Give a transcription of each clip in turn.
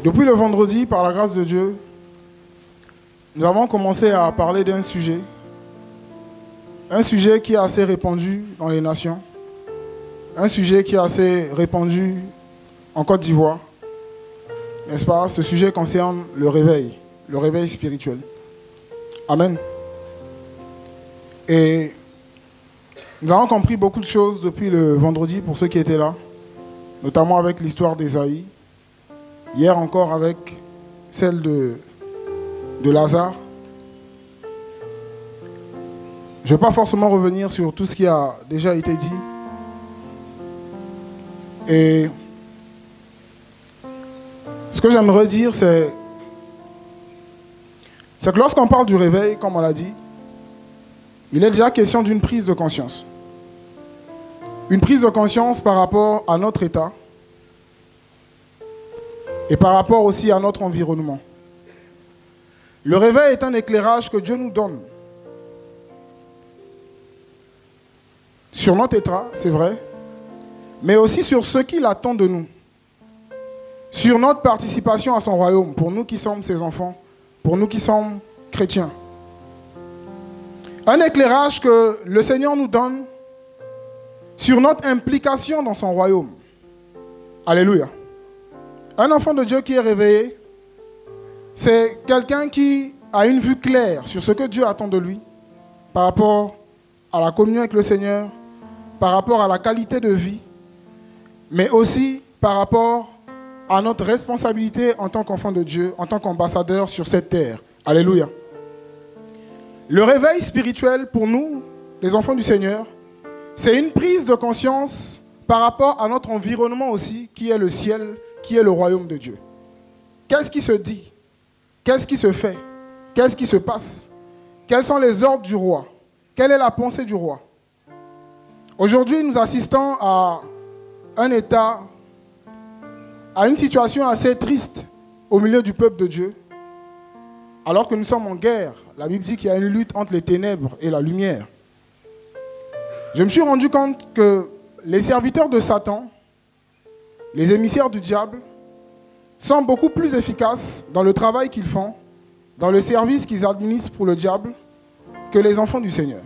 Depuis le vendredi, par la grâce de Dieu, nous avons commencé à parler d'un sujet qui est assez répandu dans les nations, un sujet qui est assez répandu en Côte d'Ivoire, n'est-ce pas? Ce sujet concerne le réveil spirituel. Amen. Et nous avons compris beaucoup de choses depuis le vendredi pour ceux qui étaient là, notamment avec l'histoire d'Ésaïe, hier encore avec celle de Lazare. Je ne vais pas forcément revenir sur tout ce qui a déjà été dit. Et ce que j'aimerais dire, c'est que lorsqu'on parle du réveil, comme on l'a dit, il est déjà question d'une prise de conscience. Une prise de conscience par rapport à notre état et par rapport aussi à notre environnement. Le réveil est un éclairage que Dieu nous donne sur notre état, c'est vrai, mais aussi sur ce qu'il attend de nous, sur notre participation à son royaume, pour nous qui sommes ses enfants, pour nous qui sommes chrétiens. Un éclairage que le Seigneur nous donne sur notre implication dans son royaume. Alléluia. Un enfant de Dieu qui est réveillé, c'est quelqu'un qui a une vue claire sur ce que Dieu attend de lui par rapport à la communion avec le Seigneur, par rapport à la qualité de vie, mais aussi par rapport à notre responsabilité en tant qu'enfant de Dieu, en tant qu'ambassadeur sur cette terre. Alléluia. Le réveil spirituel pour nous, les enfants du Seigneur, c'est une prise de conscience par rapport à notre environnement aussi, qui est le ciel, qui est le royaume de Dieu. Qu'est-ce qui se dit? Qu'est-ce qui se fait? Qu'est-ce qui se passe? Quels sont les ordres du roi? Quelle est la pensée du roi? Aujourd'hui, nous assistons à un état, à une situation assez triste au milieu du peuple de Dieu, alors que nous sommes en guerre. La Bible dit qu'il y a une lutte entre les ténèbres et la lumière. Je me suis rendu compte que les serviteurs de Satan, les émissaires du diable, sont beaucoup plus efficaces dans le travail qu'ils font, dans le service qu'ils administrent pour le diable, que les enfants du Seigneur.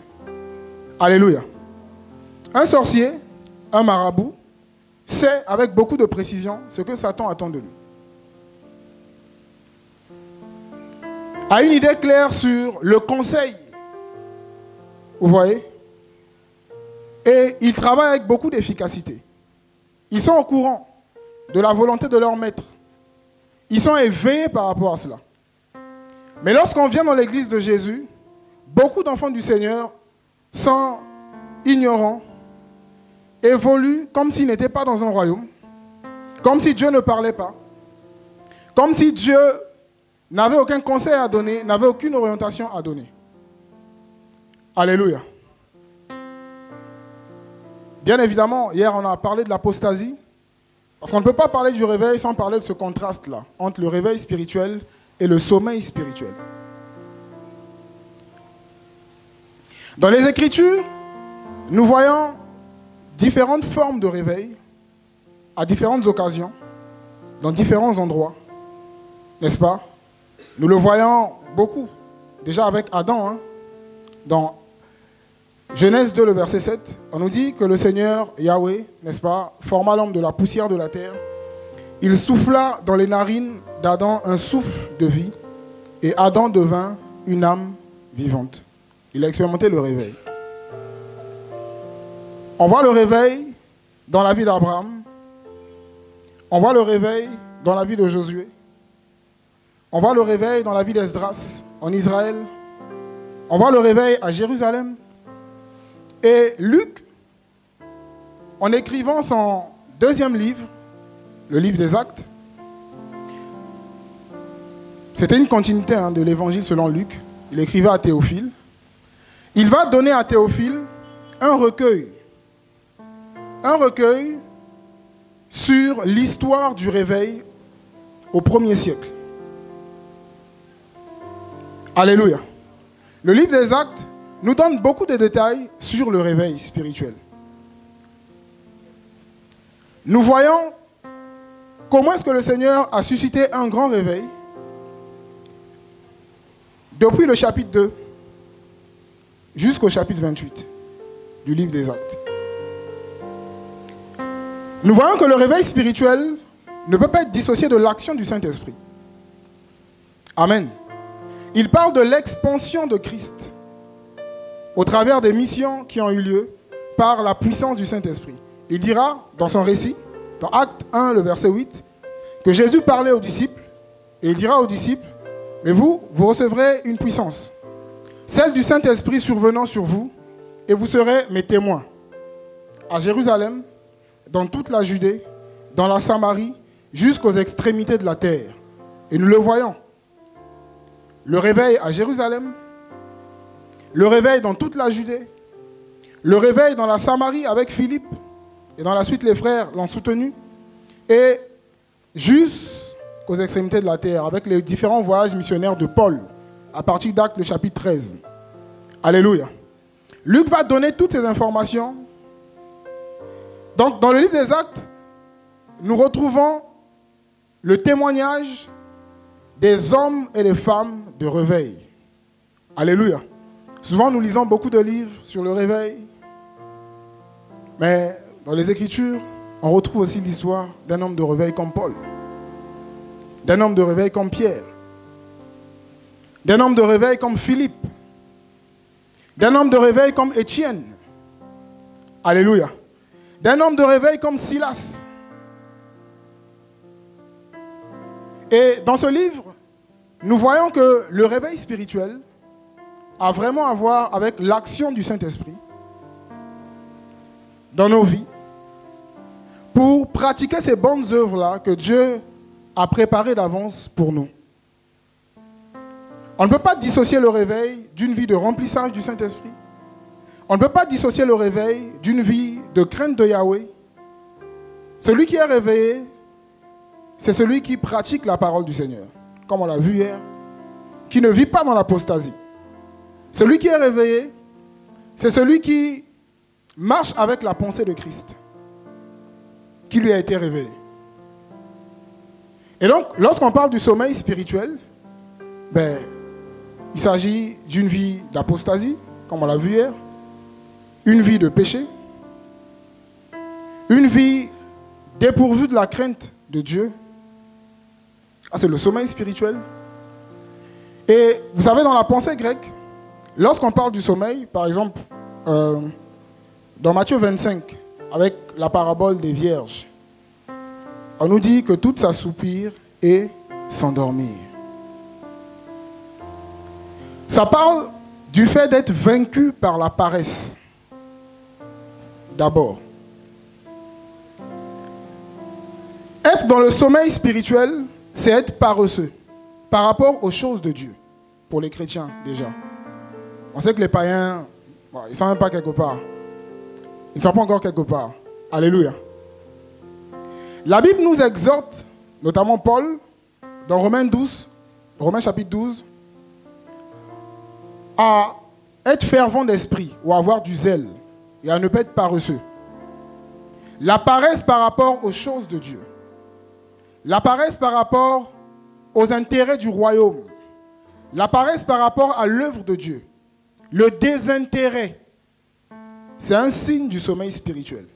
Alléluia. Un sorcier, un marabout, sait avec beaucoup de précision ce que Satan attend de lui. A une idée claire sur le conseil. Vous voyez? Et ils travaillent avec beaucoup d'efficacité. Ils sont au courant de la volonté de leur maître. Ils sont éveillés par rapport à cela. Mais lorsqu'on vient dans l'église de Jésus, beaucoup d'enfants du Seigneur sont ignorants, évoluent comme s'ils n'étaient pas dans un royaume, comme si Dieu ne parlait pas, comme si Dieu n'avait aucun conseil à donner, n'avait aucune orientation à donner. Alléluia. Bien évidemment, hier on a parlé de l'apostasie, parce qu'on ne peut pas parler du réveil sans parler de ce contraste-là, entre le réveil spirituel et le sommeil spirituel. Dans les Écritures, nous voyons différentes formes de réveil, à différentes occasions, dans différents endroits, n'est-ce pas? Nous le voyons beaucoup, déjà avec Adam, dans Genèse 2, le verset 7, on nous dit que le Seigneur, Yahweh, n'est-ce pas, forma l'homme de la poussière de la terre. Il souffla dans les narines d'Adam un souffle de vie, et Adam devint une âme vivante. Il a expérimenté le réveil. On voit le réveil dans la vie d'Abraham. On voit le réveil dans la vie de Josué. On voit le réveil dans la vie d'Esdras en Israël. On voit le réveil à Jérusalem. Et Luc, en écrivant son deuxième livre, le livre des Actes, c'était une continuité de l'évangile selon Luc. Il écrivait à Théophile. Il va donner à Théophile un recueil sur l'histoire du réveil au 1er siècle. Alléluia. Le livre des Actes nous donne beaucoup de détails sur le réveil spirituel. Nous voyons comment est-ce que le Seigneur a suscité un grand réveil depuis le chapitre 2 jusqu'au chapitre 28 du livre des Actes. Nous voyons que le réveil spirituel ne peut pas être dissocié de l'action du Saint-Esprit. Amen. Il parle de l'expansion de Christ au travers des missions qui ont eu lieu par la puissance du Saint-Esprit. Il dira dans son récit, dans Acte 1, le verset 8, que Jésus parlait aux disciples, et il dira aux disciples, mais vous recevrez une puissance, celle du Saint-Esprit survenant sur vous, et vous serez mes témoins à Jérusalem, dans toute la Judée, dans la Samarie, jusqu'aux extrémités de la terre. Et nous le voyons. Le réveil à Jérusalem, le réveil dans toute la Judée, le réveil dans la Samarie avec Philippe, et dans la suite les frères l'ont soutenu, et jusqu'aux extrémités de la terre, avec les différents voyages missionnaires de Paul, à partir d'Actes, le chapitre 13. Alléluia. Luc va donner toutes ces informations. Donc, dans le livre des Actes, nous retrouvons le témoignage des hommes et des femmes de réveil. Alléluia. Souvent, nous lisons beaucoup de livres sur le réveil, mais dans les Écritures, on retrouve aussi l'histoire d'un homme de réveil comme Paul, d'un homme de réveil comme Pierre, d'un homme de réveil comme Philippe, d'un homme de réveil comme Étienne. Alléluia. D'un homme de réveil comme Silas. Et dans ce livre, nous voyons que le réveil spirituel a vraiment à voir avec l'action du Saint-Esprit dans nos vies pour pratiquer ces bonnes œuvres-là que Dieu a préparées d'avance pour nous. On ne peut pas dissocier le réveil d'une vie de remplissage du Saint-Esprit. On ne peut pas dissocier le réveil d'une vie de crainte de Yahweh. Celui qui est réveillé, c'est celui qui pratique la parole du Seigneur, comme on l'a vu hier, qui ne vit pas dans l'apostasie. Celui qui est réveillé, c'est celui qui marche avec la pensée de Christ, qui lui a été révélée. Et donc, lorsqu'on parle du sommeil spirituel, il s'agit d'une vie d'apostasie, comme on l'a vu hier, une vie de péché, une vie dépourvue de la crainte de Dieu. C'est le sommeil spirituel. Et vous savez, dans la pensée grecque, lorsqu'on parle du sommeil, par exemple, dans Matthieu 25, avec la parabole des vierges, on nous dit que toutes s'assoupirent et s'endormirent. Ça parle du fait d'être vaincu par la paresse. D'abord. Être dans le sommeil spirituel, c'est être paresseux par rapport aux choses de Dieu. Pour les chrétiens, déjà. On sait que les païens, ils ne sont même pas quelque part. Ils ne sont pas encore quelque part. Alléluia. La Bible nous exhorte, notamment Paul, dans Romains chapitre 12, à être fervent d'esprit ou à avoir du zèle et à ne pas être paresseux. La paresse par rapport aux choses de Dieu. La paresse par rapport aux intérêts du royaume. La paresse par rapport à l'œuvre de Dieu. Le désintérêt. C'est un signe du sommeil spirituel.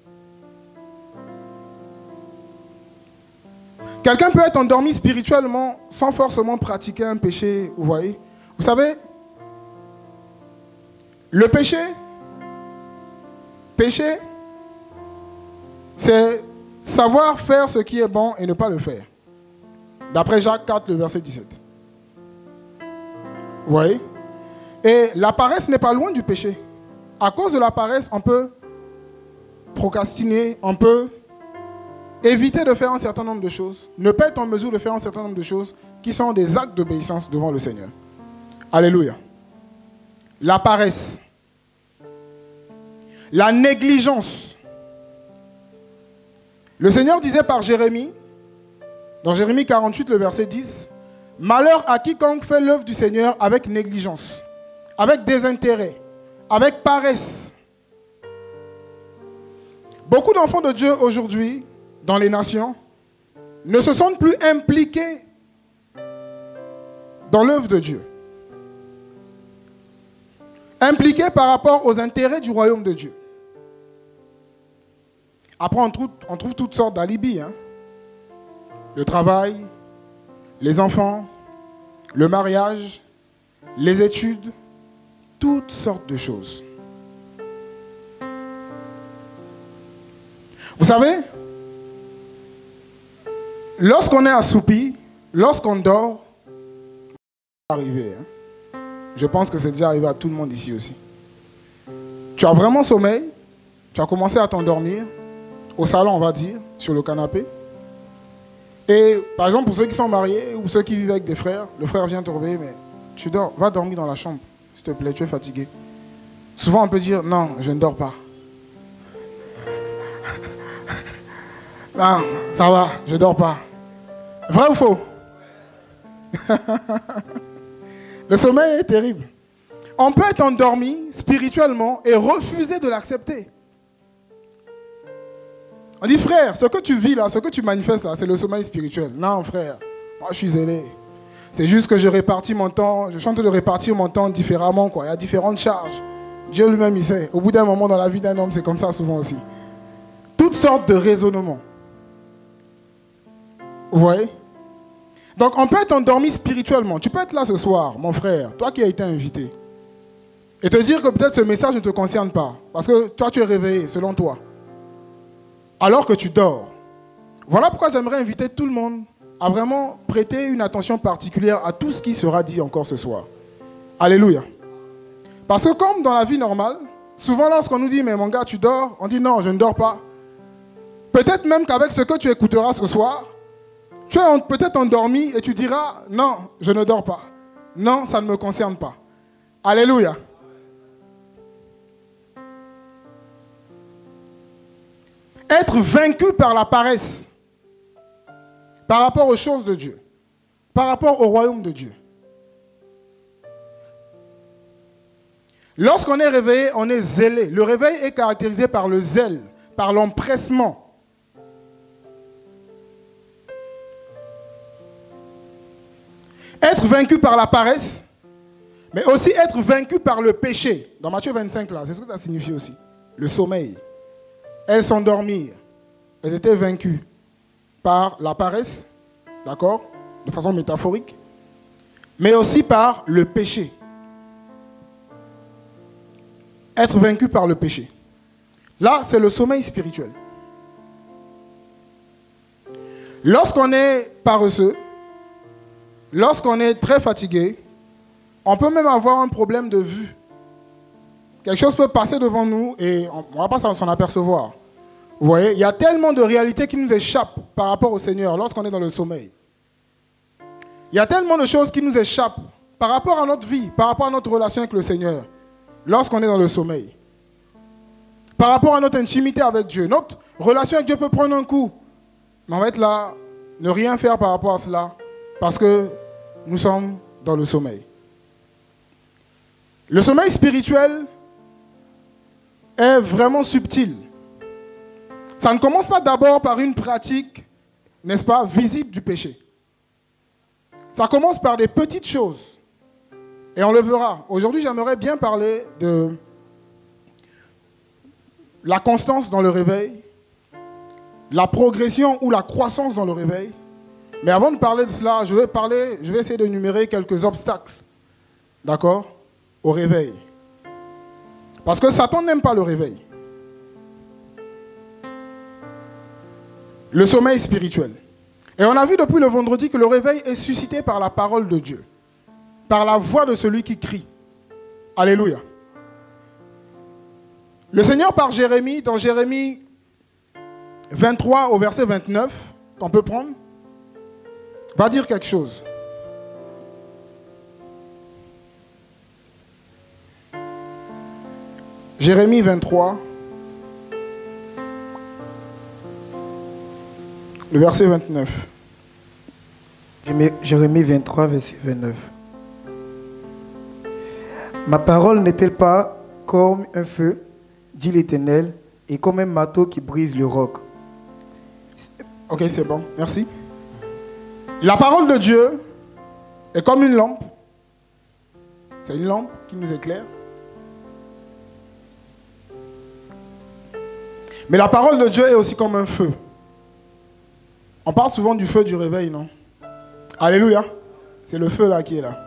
Quelqu'un peut être endormi spirituellement sans forcément pratiquer un péché, vous voyez. Vous savez, le péché, c'est savoir faire ce qui est bon et ne pas le faire. D'après Jacques 4, le verset 17. Vous voyez? Et la paresse n'est pas loin du péché. À cause de la paresse, on peut procrastiner, on peut éviter de faire un certain nombre de choses, ne pas être en mesure de faire un certain nombre de choses qui sont des actes d'obéissance devant le Seigneur. Alléluia. La paresse. La négligence. Le Seigneur disait par Jérémie, dans Jérémie 48, le verset 10, « Malheur à quiconque fait l'œuvre du Seigneur avec négligence, avec désintérêt, avec paresse. » Beaucoup d'enfants de Dieu aujourd'hui, dans les nations, ne se sentent plus impliqués dans l'œuvre de Dieu. Impliqués par rapport aux intérêts du royaume de Dieu. Après, on trouve toutes sortes d'alibis. Hein. Le travail, les enfants, le mariage, les études, toutes sortes de choses. Vous savez, lorsqu'on est assoupi, lorsqu'on dort, c'est arrivé. Hein. Je pense que c'est déjà arrivé à tout le monde ici aussi. Tu as vraiment sommeil, tu as commencé à t'endormir, au salon on va dire, sur le canapé. Et par exemple pour ceux qui sont mariés ou ceux qui vivent avec des frères, le frère vient te réveiller, mais tu dors, va dormir dans la chambre, s'il te plaît, tu es fatigué. Souvent on peut dire, non, je ne dors pas. Non, ça va, je ne dors pas. Vrai ou faux? Le sommeil est terrible. On peut être endormi spirituellement et refuser de l'accepter. On dit, frère, ce que tu vis là, ce que tu manifestes là, c'est le sommeil spirituel. Non, frère, moi je suis zélé. C'est juste que je répartis mon temps, je chante de répartir mon temps différemment, quoi. Il y a différentes charges. Dieu lui-même, il sait. Au bout d'un moment dans la vie d'un homme, c'est comme ça souvent aussi. Toutes sortes de raisonnements. Vous voyez? Donc on peut être endormi spirituellement. Tu peux être là ce soir, mon frère, toi qui as été invité, et te dire que peut-être ce message ne te concerne pas. Parce que toi tu es réveillé, selon toi. Alors que tu dors. Voilà pourquoi j'aimerais inviter tout le monde à vraiment prêter une attention particulière à tout ce qui sera dit encore ce soir. Alléluia. Parce que comme dans la vie normale, souvent lorsqu'on nous dit, mais mon gars, tu dors, on dit non, je ne dors pas. Peut-être même qu'avec ce que tu écouteras ce soir, tu es peut-être endormi et tu diras, non, je ne dors pas. Non, ça ne me concerne pas. Alléluia. Être vaincu par la paresse, par rapport aux choses de Dieu, par rapport au royaume de Dieu. Lorsqu'on est réveillé, on est zélé. Le réveil est caractérisé par le zèle, par l'empressement. Être vaincu par la paresse, mais aussi être vaincu par le péché. Dans Matthieu 25, là, c'est ce que ça signifie aussi. Le sommeil. Elles s'endormirent. Elles étaient vaincues par la paresse, d'accord, de façon métaphorique, mais aussi par le péché. Être vaincu par le péché. Là, c'est le sommeil spirituel. Lorsqu'on est paresseux, lorsqu'on est très fatigué, on peut même avoir un problème de vue. Quelque chose peut passer devant nous et on ne va pas s'en apercevoir. Vous voyez, il y a tellement de réalités qui nous échappent par rapport au Seigneur lorsqu'on est dans le sommeil. Il y a tellement de choses qui nous échappent par rapport à notre vie, par rapport à notre relation avec le Seigneur, lorsqu'on est dans le sommeil. Par rapport à notre intimité avec Dieu. Notre relation avec Dieu peut prendre un coup. Mais on va être là, ne rien faire par rapport à cela, parce que nous sommes dans le sommeil. Le sommeil spirituel est vraiment subtil. Ça ne commence pas d'abord par une pratique, n'est-ce pas, visible du péché. Ça commence par des petites choses. Et on le verra. Aujourd'hui, j'aimerais bien parler de la constance dans le réveil, la progression ou la croissance dans le réveil. Mais avant de parler de cela, je vais essayer de numérer quelques obstacles, d'accord, au réveil. Parce que Satan n'aime pas le réveil. Le sommeil spirituel. Et on a vu depuis le vendredi que le réveil est suscité par la parole de Dieu, par la voix de celui qui crie. Alléluia. Le Seigneur par Jérémie, dans Jérémie 23 au verset 29, qu'on peut prendre, va dire quelque chose. Jérémie 23, le verset 29. Jérémie 23, verset 29. Ma parole n'est-elle pas comme un feu, dit l'Éternel, et comme un marteau qui brise le roc? Ok, c'est bon, merci. La parole de Dieu est comme une lampe. C'est une lampe qui nous éclaire. Mais la parole de Dieu est aussi comme un feu. On parle souvent du feu du réveil, non? Alléluia. C'est le feu là qui est là.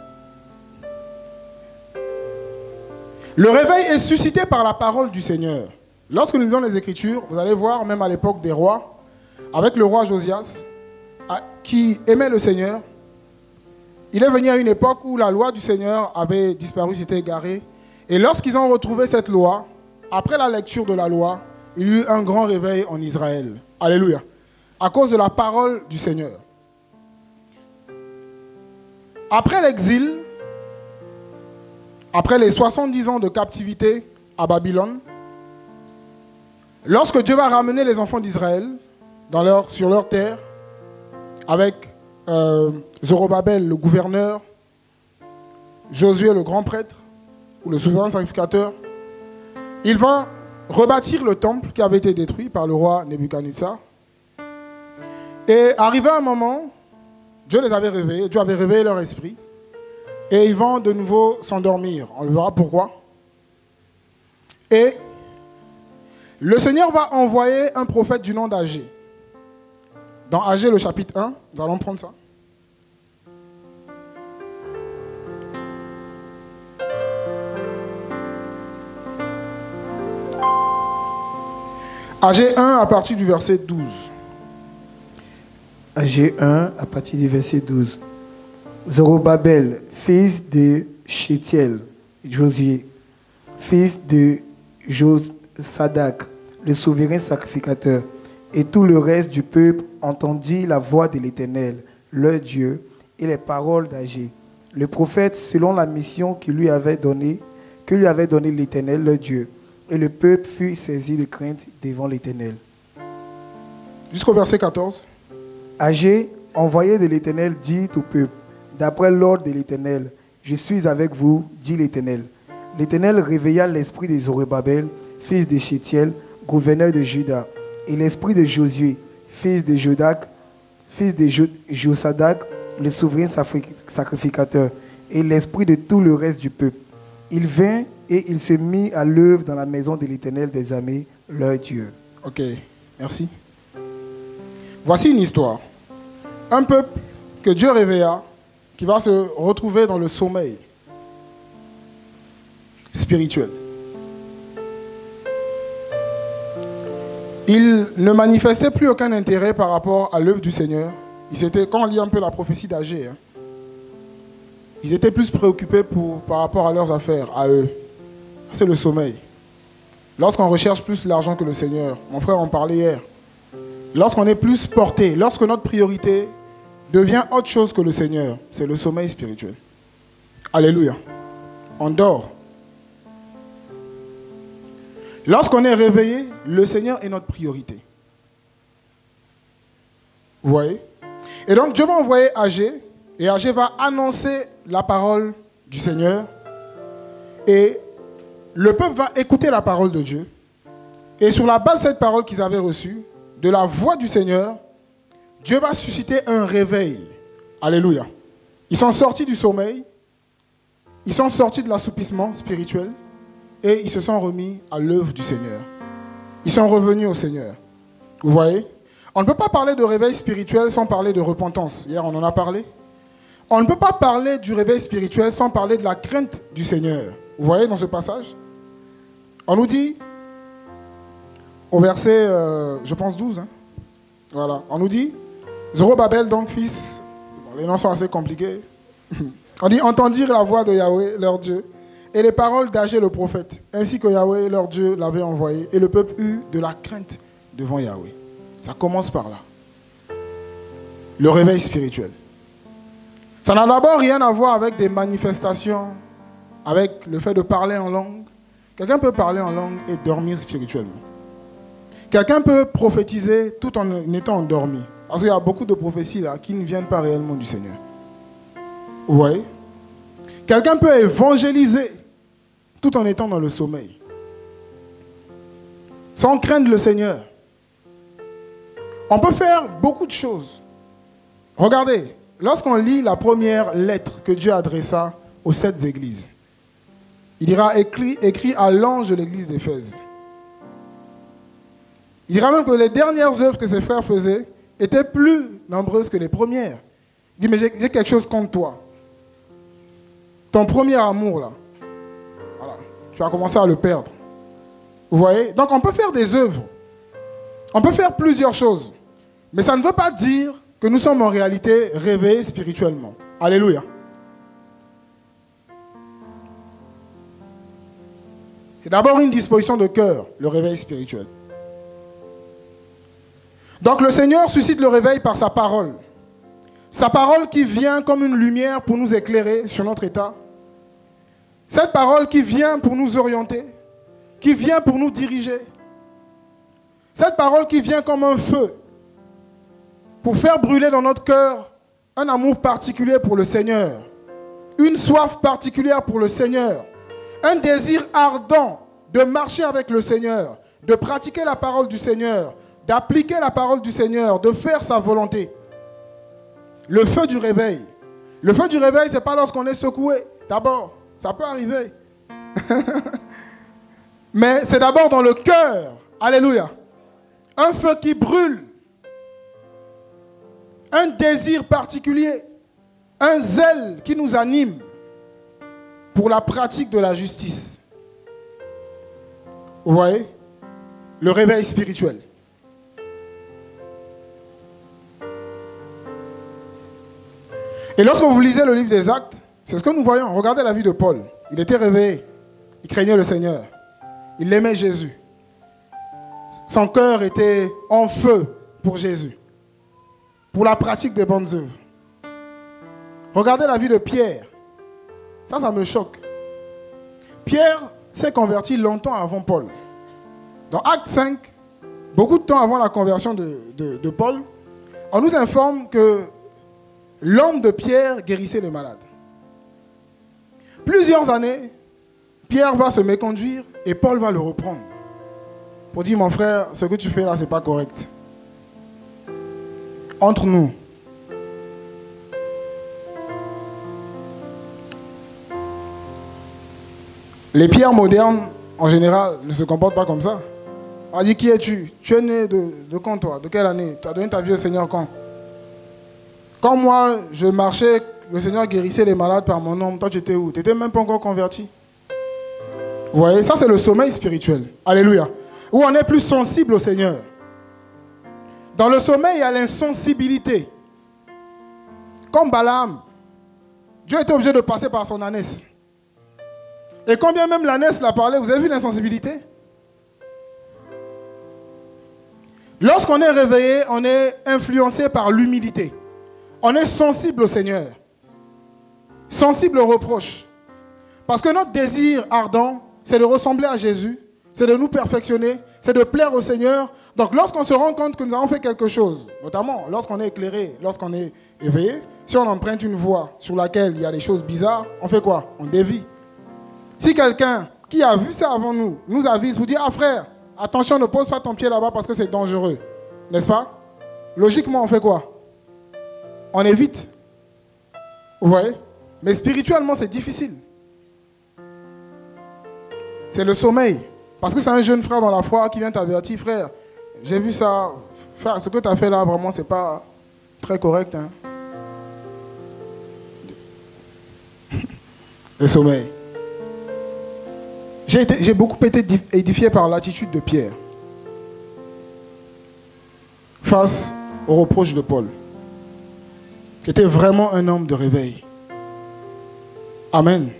Le réveil est suscité par la parole du Seigneur. Lorsque nous lisons les Écritures, vous allez voir, même à l'époque des rois, avec le roi Josias, qui aimait le Seigneur, il est venu à une époque où la loi du Seigneur avait disparu, s'était égarée. Et lorsqu'ils ont retrouvé cette loi, après la lecture de la loi, il y a eu un grand réveil en Israël. Alléluia. À cause de la parole du Seigneur. Après l'exil, après les 70 ans de captivité à Babylone, lorsque Dieu va ramener les enfants d'Israël sur leur terre, avec Zorobabel, le gouverneur, Josué, le grand prêtre, ou le souverain sacrificateur, il va rebâtir le temple qui avait été détruit par le roi Nebuchadnezzar. Et arrivé un moment, Dieu les avait réveillés, Dieu avait réveillé leur esprit, et ils vont de nouveau s'endormir. On verra pourquoi. Et le Seigneur va envoyer un prophète du nom d'Agé. Dans Agé, le chapitre 1, nous allons prendre ça. Agé 1 à partir du verset 12. Agé 1 à partir du verset 12. Zorobabel, fils de Shétiel, Josué, fils de Josadak, le souverain sacrificateur, et tout le reste du peuple entendit la voix de l'Éternel, leur Dieu, et les paroles d'Agé, le prophète, selon la mission que lui avait donnée l'Éternel, leur Dieu. Et le peuple fut saisi de crainte devant l'Éternel. Jusqu'au verset 14. Agé, envoyé de l'Éternel, dit au peuple, d'après l'ordre de l'Éternel, je suis avec vous, dit l'Éternel. L'Éternel réveilla l'esprit de Zorobabel, fils de Shétiel, gouverneur de Juda, et l'esprit de Josué, fils de Jodak, fils de Josadak, le souverain sacrificateur, et l'esprit de tout le reste du peuple. Il vint et il se mit à l'œuvre dans la maison de l'Éternel des armées, leur Dieu. Ok, merci. Voici une histoire. Un peuple que Dieu réveilla, qui va se retrouver dans le sommeil spirituel. Il ne manifestait plus aucun intérêt par rapport à l'œuvre du Seigneur. Quand on lit un peu la prophétie d'Agé, ils étaient plus préoccupés par rapport à leurs affaires, à eux. C'est le sommeil. Lorsqu'on recherche plus l'argent que le Seigneur, mon frère en parlait hier, lorsqu'on est plus porté, lorsque notre priorité devient autre chose que le Seigneur, c'est le sommeil spirituel. Alléluia. On dort. Lorsqu'on est réveillé, le Seigneur est notre priorité. Vous voyez? Et donc Dieu va envoyer Agé, et Agé va annoncer la parole du Seigneur, et le peuple va écouter la parole de Dieu, et sur la base de cette parole qu'ils avaient reçue, de la voix du Seigneur, Dieu va susciter un réveil. Alléluia. Ils sont sortis du sommeil, ils sont sortis de l'assoupissement spirituel, et ils se sont remis à l'œuvre du Seigneur. Ils sont revenus au Seigneur. Vous voyez? On ne peut pas parler de réveil spirituel sans parler de repentance. Hier, on en a parlé. On ne peut pas parler du réveil spirituel sans parler de la crainte du Seigneur. Vous voyez dans ce passage? On nous dit, au verset, je pense 12, voilà, on nous dit, Zorobabel, donc fils, les noms sont assez compliqués, on dit, entendirent la voix de Yahweh, leur Dieu, et les paroles d'Agé le prophète, ainsi que Yahweh, leur Dieu, l'avait envoyé, et le peuple eut de la crainte devant Yahweh. Ça commence par là. Le réveil spirituel. Ça n'a d'abord rien à voir avec des manifestations, avec le fait de parler en langue. Quelqu'un peut parler en langue et dormir spirituellement. Quelqu'un peut prophétiser tout en étant endormi. Parce qu'il y a beaucoup de prophéties là qui ne viennent pas réellement du Seigneur. Vous voyez? Quelqu'un peut évangéliser tout en étant dans le sommeil. Sans craindre le Seigneur. On peut faire beaucoup de choses. Regardez, lorsqu'on lit la première lettre que Dieu adressa aux 7 églises, il ira écrit à l'ange de l'église d'Éphèse. Il dira même que les dernières œuvres que ses frères faisaient étaient plus nombreuses que les premières. Il dit, mais j'ai quelque chose contre toi. Ton premier amour, là, voilà, tu vas commencer à le perdre. Vous voyez? Donc on peut faire des œuvres. On peut faire plusieurs choses. Mais ça ne veut pas dire que nous sommes en réalité réveillés spirituellement. Alléluia. C'est d'abord une disposition de cœur, le réveil spirituel. Donc le Seigneur suscite le réveil par sa parole. Sa parole qui vient comme une lumière pour nous éclairer sur notre état. Cette parole qui vient pour nous orienter, qui vient pour nous diriger. Cette parole qui vient comme un feu pour faire brûler dans notre cœur un amour particulier pour le Seigneur, une soif particulière pour le Seigneur, un désir ardent de marcher avec le Seigneur, de pratiquer la parole du Seigneur, d'appliquer la parole du Seigneur, de faire sa volonté. Le feu du réveil. Le feu du réveil, ce n'est pas lorsqu'on est secoué. D'abord, ça peut arriver. Mais c'est d'abord dans le cœur. Alléluia. Un feu qui brûle. Un désir particulier. Un zèle qui nous anime pour la pratique de la justice. Vous voyez? Le réveil spirituel. Et lorsque vous lisez le livre des Actes, c'est ce que nous voyons. Regardez la vie de Paul. Il était réveillé. Il craignait le Seigneur. Il aimait Jésus. Son cœur était en feu pour Jésus. Pour la pratique des bonnes œuvres. Regardez la vie de Pierre. Ça me choque. Pierre s'est converti longtemps avant Paul. Dans Acte 5, beaucoup de temps avant la conversion de Paul, on nous informe que l'homme de Pierre guérissait les malades. Plusieurs années, Pierre va se méconduire et Paul va le reprendre. Pour dire, mon frère, ce que tu fais là, ce n'est pas correct. Entre nous. Les pierres modernes, en général, ne se comportent pas comme ça. On dit, qui es-tu? Tu es né de quand toi? De quelle année? Tu as donné ta vie au Seigneur quand? Quand moi, je marchais, le Seigneur guérissait les malades par mon nom. Toi, tu étais où? Tu n'étais même pas encore converti. Vous voyez, ça c'est le sommeil spirituel. Alléluia. Où on est plus sensible au Seigneur. Dans le sommeil, il y a l'insensibilité. Comme Balaam. Dieu était obligé de passer par son ânesse. Et quand bien même l'ânesse l'a parlé, vous avez vu l'insensibilité? Lorsqu'on est réveillé, on est influencé par l'humilité. On est sensible au Seigneur. Sensible aux reproches. Parce que notre désir ardent, c'est de ressembler à Jésus, c'est de nous perfectionner, c'est de plaire au Seigneur. Donc lorsqu'on se rend compte que nous avons fait quelque chose, notamment lorsqu'on est éclairé, lorsqu'on est éveillé, si on emprunte une voie sur laquelle il y a des choses bizarres, on fait quoi? On dévie. Si quelqu'un qui a vu ça avant nous, nous avise, vous dit, ah frère, attention, ne pose pas ton pied là-bas parce que c'est dangereux. N'est-ce pas? Logiquement, on fait quoi? On évite. Vous voyez? Mais spirituellement, c'est difficile. C'est le sommeil. Parce que c'est un jeune frère dans la foi qui vient t'avertir, frère, j'ai vu ça, frère, ce que tu as fait là, vraiment, c'est pas très correct. Hein? Le sommeil. J'ai beaucoup été édifié par l'attitude de Pierre face aux reproches de Paul, qui était vraiment un homme de réveil. Amen.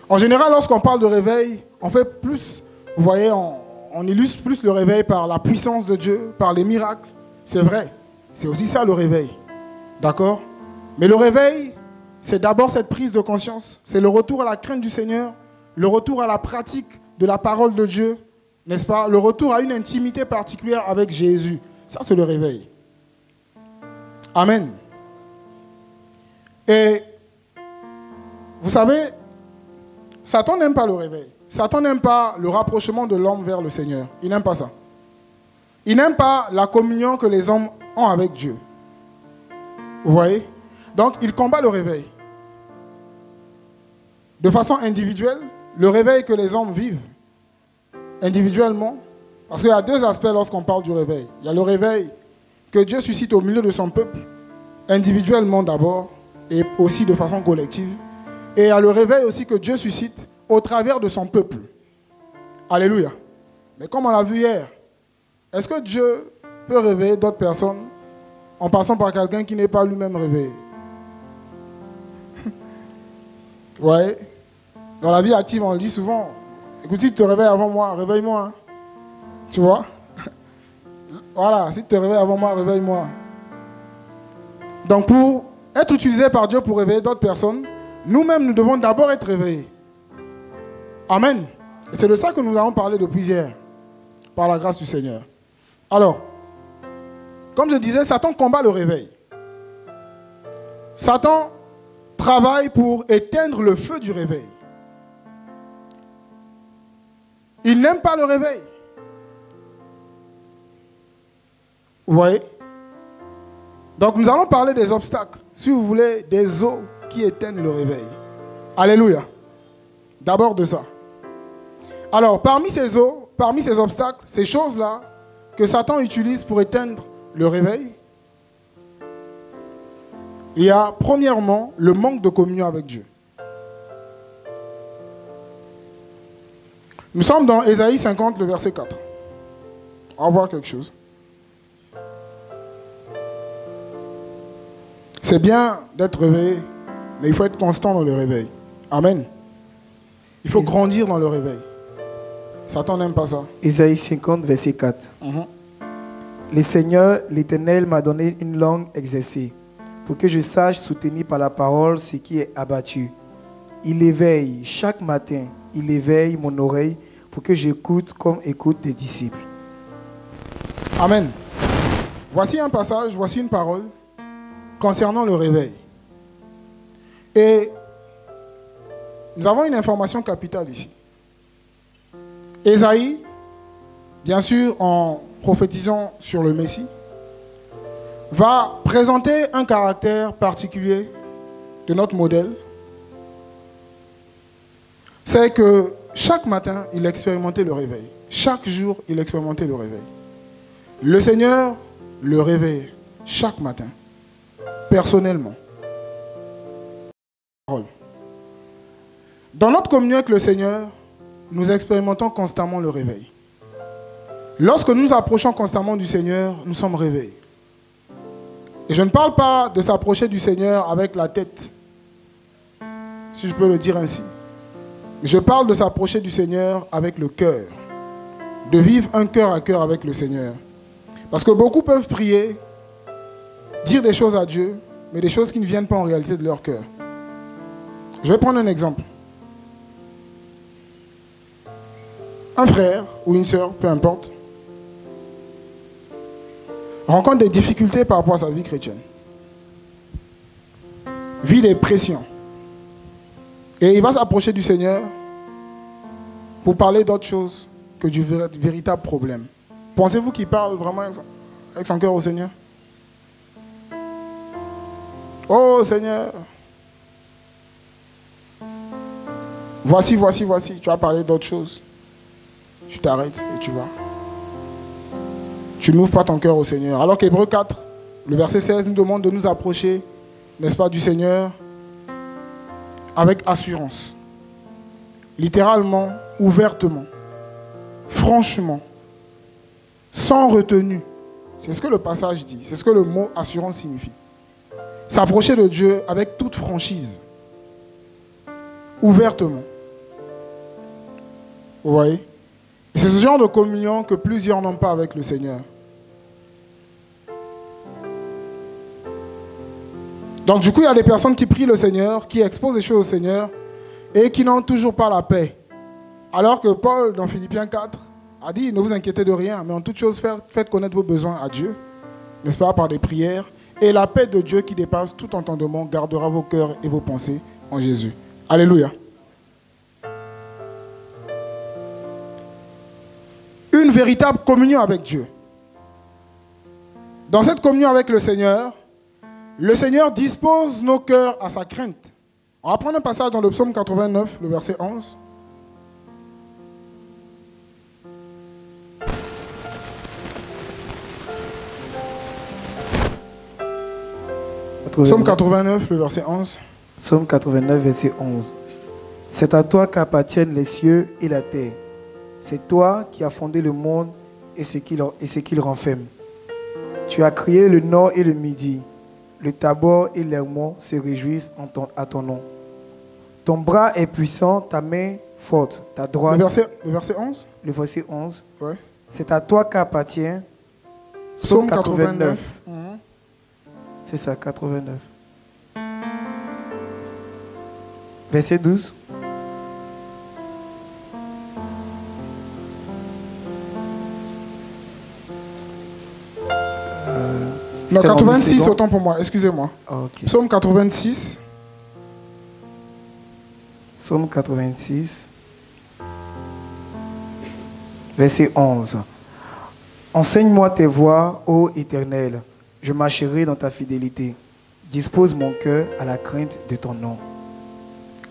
En général, lorsqu'on parle de réveil, on fait plus, vous voyez, on illustre plus le réveil par la puissance de Dieu, par les miracles. C'est vrai, c'est aussi ça le réveil. D'accord? Mais le réveil, c'est d'abord cette prise de conscience, c'est le retour à la crainte du Seigneur, le retour à la pratique de la parole de Dieu, n'est-ce pas? Le retour à une intimité particulière avec Jésus. Ça, c'est le réveil. Amen. Et vous savez, Satan n'aime pas le réveil. Satan n'aime pas le rapprochement de l'homme vers le Seigneur. Il n'aime pas ça. Il n'aime pas la communion que les hommes ont avec Dieu. Vous voyez? Donc, il combat le réveil. De façon individuelle, le réveil que les hommes vivent individuellement, parce qu'il y a deux aspects lorsqu'on parle du réveil. Il y a le réveil que Dieu suscite au milieu de son peuple, individuellement d'abord, et aussi de façon collective. Et il y a le réveil aussi que Dieu suscite au travers de son peuple. Alléluia. Mais comme on l'a vu hier, est-ce que Dieu peut réveiller d'autres personnes en passant par quelqu'un qui n'est pas lui-même réveillé? Ouais. Dans la vie active, on le dit souvent. Écoute, si tu te réveilles avant moi, réveille-moi. Hein. Tu vois? Voilà, si tu te réveilles avant moi, réveille-moi. Donc pour être utilisé par Dieu pour réveiller d'autres personnes, nous-mêmes, nous devons d'abord être réveillés. Amen. Et c'est de ça que nous avons parlé depuis hier, par la grâce du Seigneur. Alors, comme je disais, Satan combat le réveil. Satan travaille pour éteindre le feu du réveil. Il n'aime pas le réveil. Vous voyez? Donc nous allons parler des obstacles, si vous voulez, des eaux qui éteignent le réveil. Alléluia. D'abord de ça. Alors, parmi ces eaux, parmi ces obstacles, ces choses-là que Satan utilise pour éteindre le réveil, il y a premièrement le manque de communion avec Dieu. Nous sommes dans Ésaïe 50, le verset 4. On va voir quelque chose. C'est bien d'être réveillé, mais il faut être constant dans le réveil. Amen. Il faut grandir dans le réveil. Satan n'aime pas ça. Ésaïe 50, verset 4. Le Seigneur, l'Éternel, m'a donné une langue exercée, pour que je sache soutenir par la parole ce qui est abattu. Il éveille chaque matin, il éveille mon oreille pour que j'écoute comme écoutent des disciples. Amen. Voici un passage, voici une parole concernant le réveil. Et nous avons une information capitale ici. Ésaïe, bien sûr, en prophétisant sur le Messie, va présenter un caractère particulier de notre modèle. C'est que chaque matin, il expérimentait le réveil. Chaque jour, il expérimentait le réveil. Le Seigneur le réveille chaque matin, personnellement. Dans notre communion avec le Seigneur, nous expérimentons constamment le réveil. Lorsque nous nous approchons constamment du Seigneur, nous sommes réveillés. Et je ne parle pas de s'approcher du Seigneur avec la tête, si je peux le dire ainsi. Je parle de s'approcher du Seigneur avec le cœur, de vivre un cœur à cœur avec le Seigneur. Parce que beaucoup peuvent prier, dire des choses à Dieu, mais des choses qui ne viennent pas en réalité de leur cœur. Je vais prendre un exemple. Un frère ou une sœur, peu importe, rencontre des difficultés par rapport à sa vie chrétienne. Vit des pressions. Et il va s'approcher du Seigneur pour parler d'autre chose que du véritable problème. Pensez-vous qu'il parle vraiment avec son cœur au Seigneur? Oh Seigneur, voici, tu vas parler d'autre chose. Tu t'arrêtes et tu vas. Tu n'ouvres pas ton cœur au Seigneur. Alors qu'Hébreux 4, le verset 16 nous demande de nous approcher, n'est-ce pas, du Seigneur avec assurance. Littéralement, ouvertement, franchement, sans retenue. C'est ce que le passage dit. C'est ce que le mot assurance signifie. S'approcher de Dieu avec toute franchise. Ouvertement. Vous voyez? Et c'est ce genre de communion que plusieurs n'ont pas avec le Seigneur. Donc du coup, il y a des personnes qui prient le Seigneur, qui exposent des choses au Seigneur et qui n'ont toujours pas la paix. Alors que Paul, dans Philippiens 4, a dit, ne vous inquiétez de rien, mais en toute chose, faites connaître vos besoins à Dieu, n'est-ce pas, par des prières. Et la paix de Dieu qui dépasse tout entendement gardera vos cœurs et vos pensées en Jésus. Alléluia. Une véritable communion avec Dieu. Dans cette communion avec le Seigneur, le Seigneur dispose nos cœurs à sa crainte. On va prendre un passage dans le psaume 89, le verset 11. Psaume 89, le verset 11. Psaume 89, verset 11. C'est à toi qu'appartiennent les cieux et la terre. C'est toi qui as fondé le monde et ce qu'il renferme. Tu as créé le nord et le midi. Le Tabor et l'Hermon se réjouissent à ton nom. Ton bras est puissant, ta main forte, ta droite. Le verset 11. Le verset 11. Ouais. C'est à toi qu'appartient. Psaume 89. C'est ça, 89. Verset 12. Non, 86, autant pour moi, excusez-moi. Okay. Psaume 86. Psaume 86. Verset 11. Enseigne-moi tes voies, ô Éternel. Je marcherai dans ta fidélité. Dispose mon cœur à la crainte de ton nom.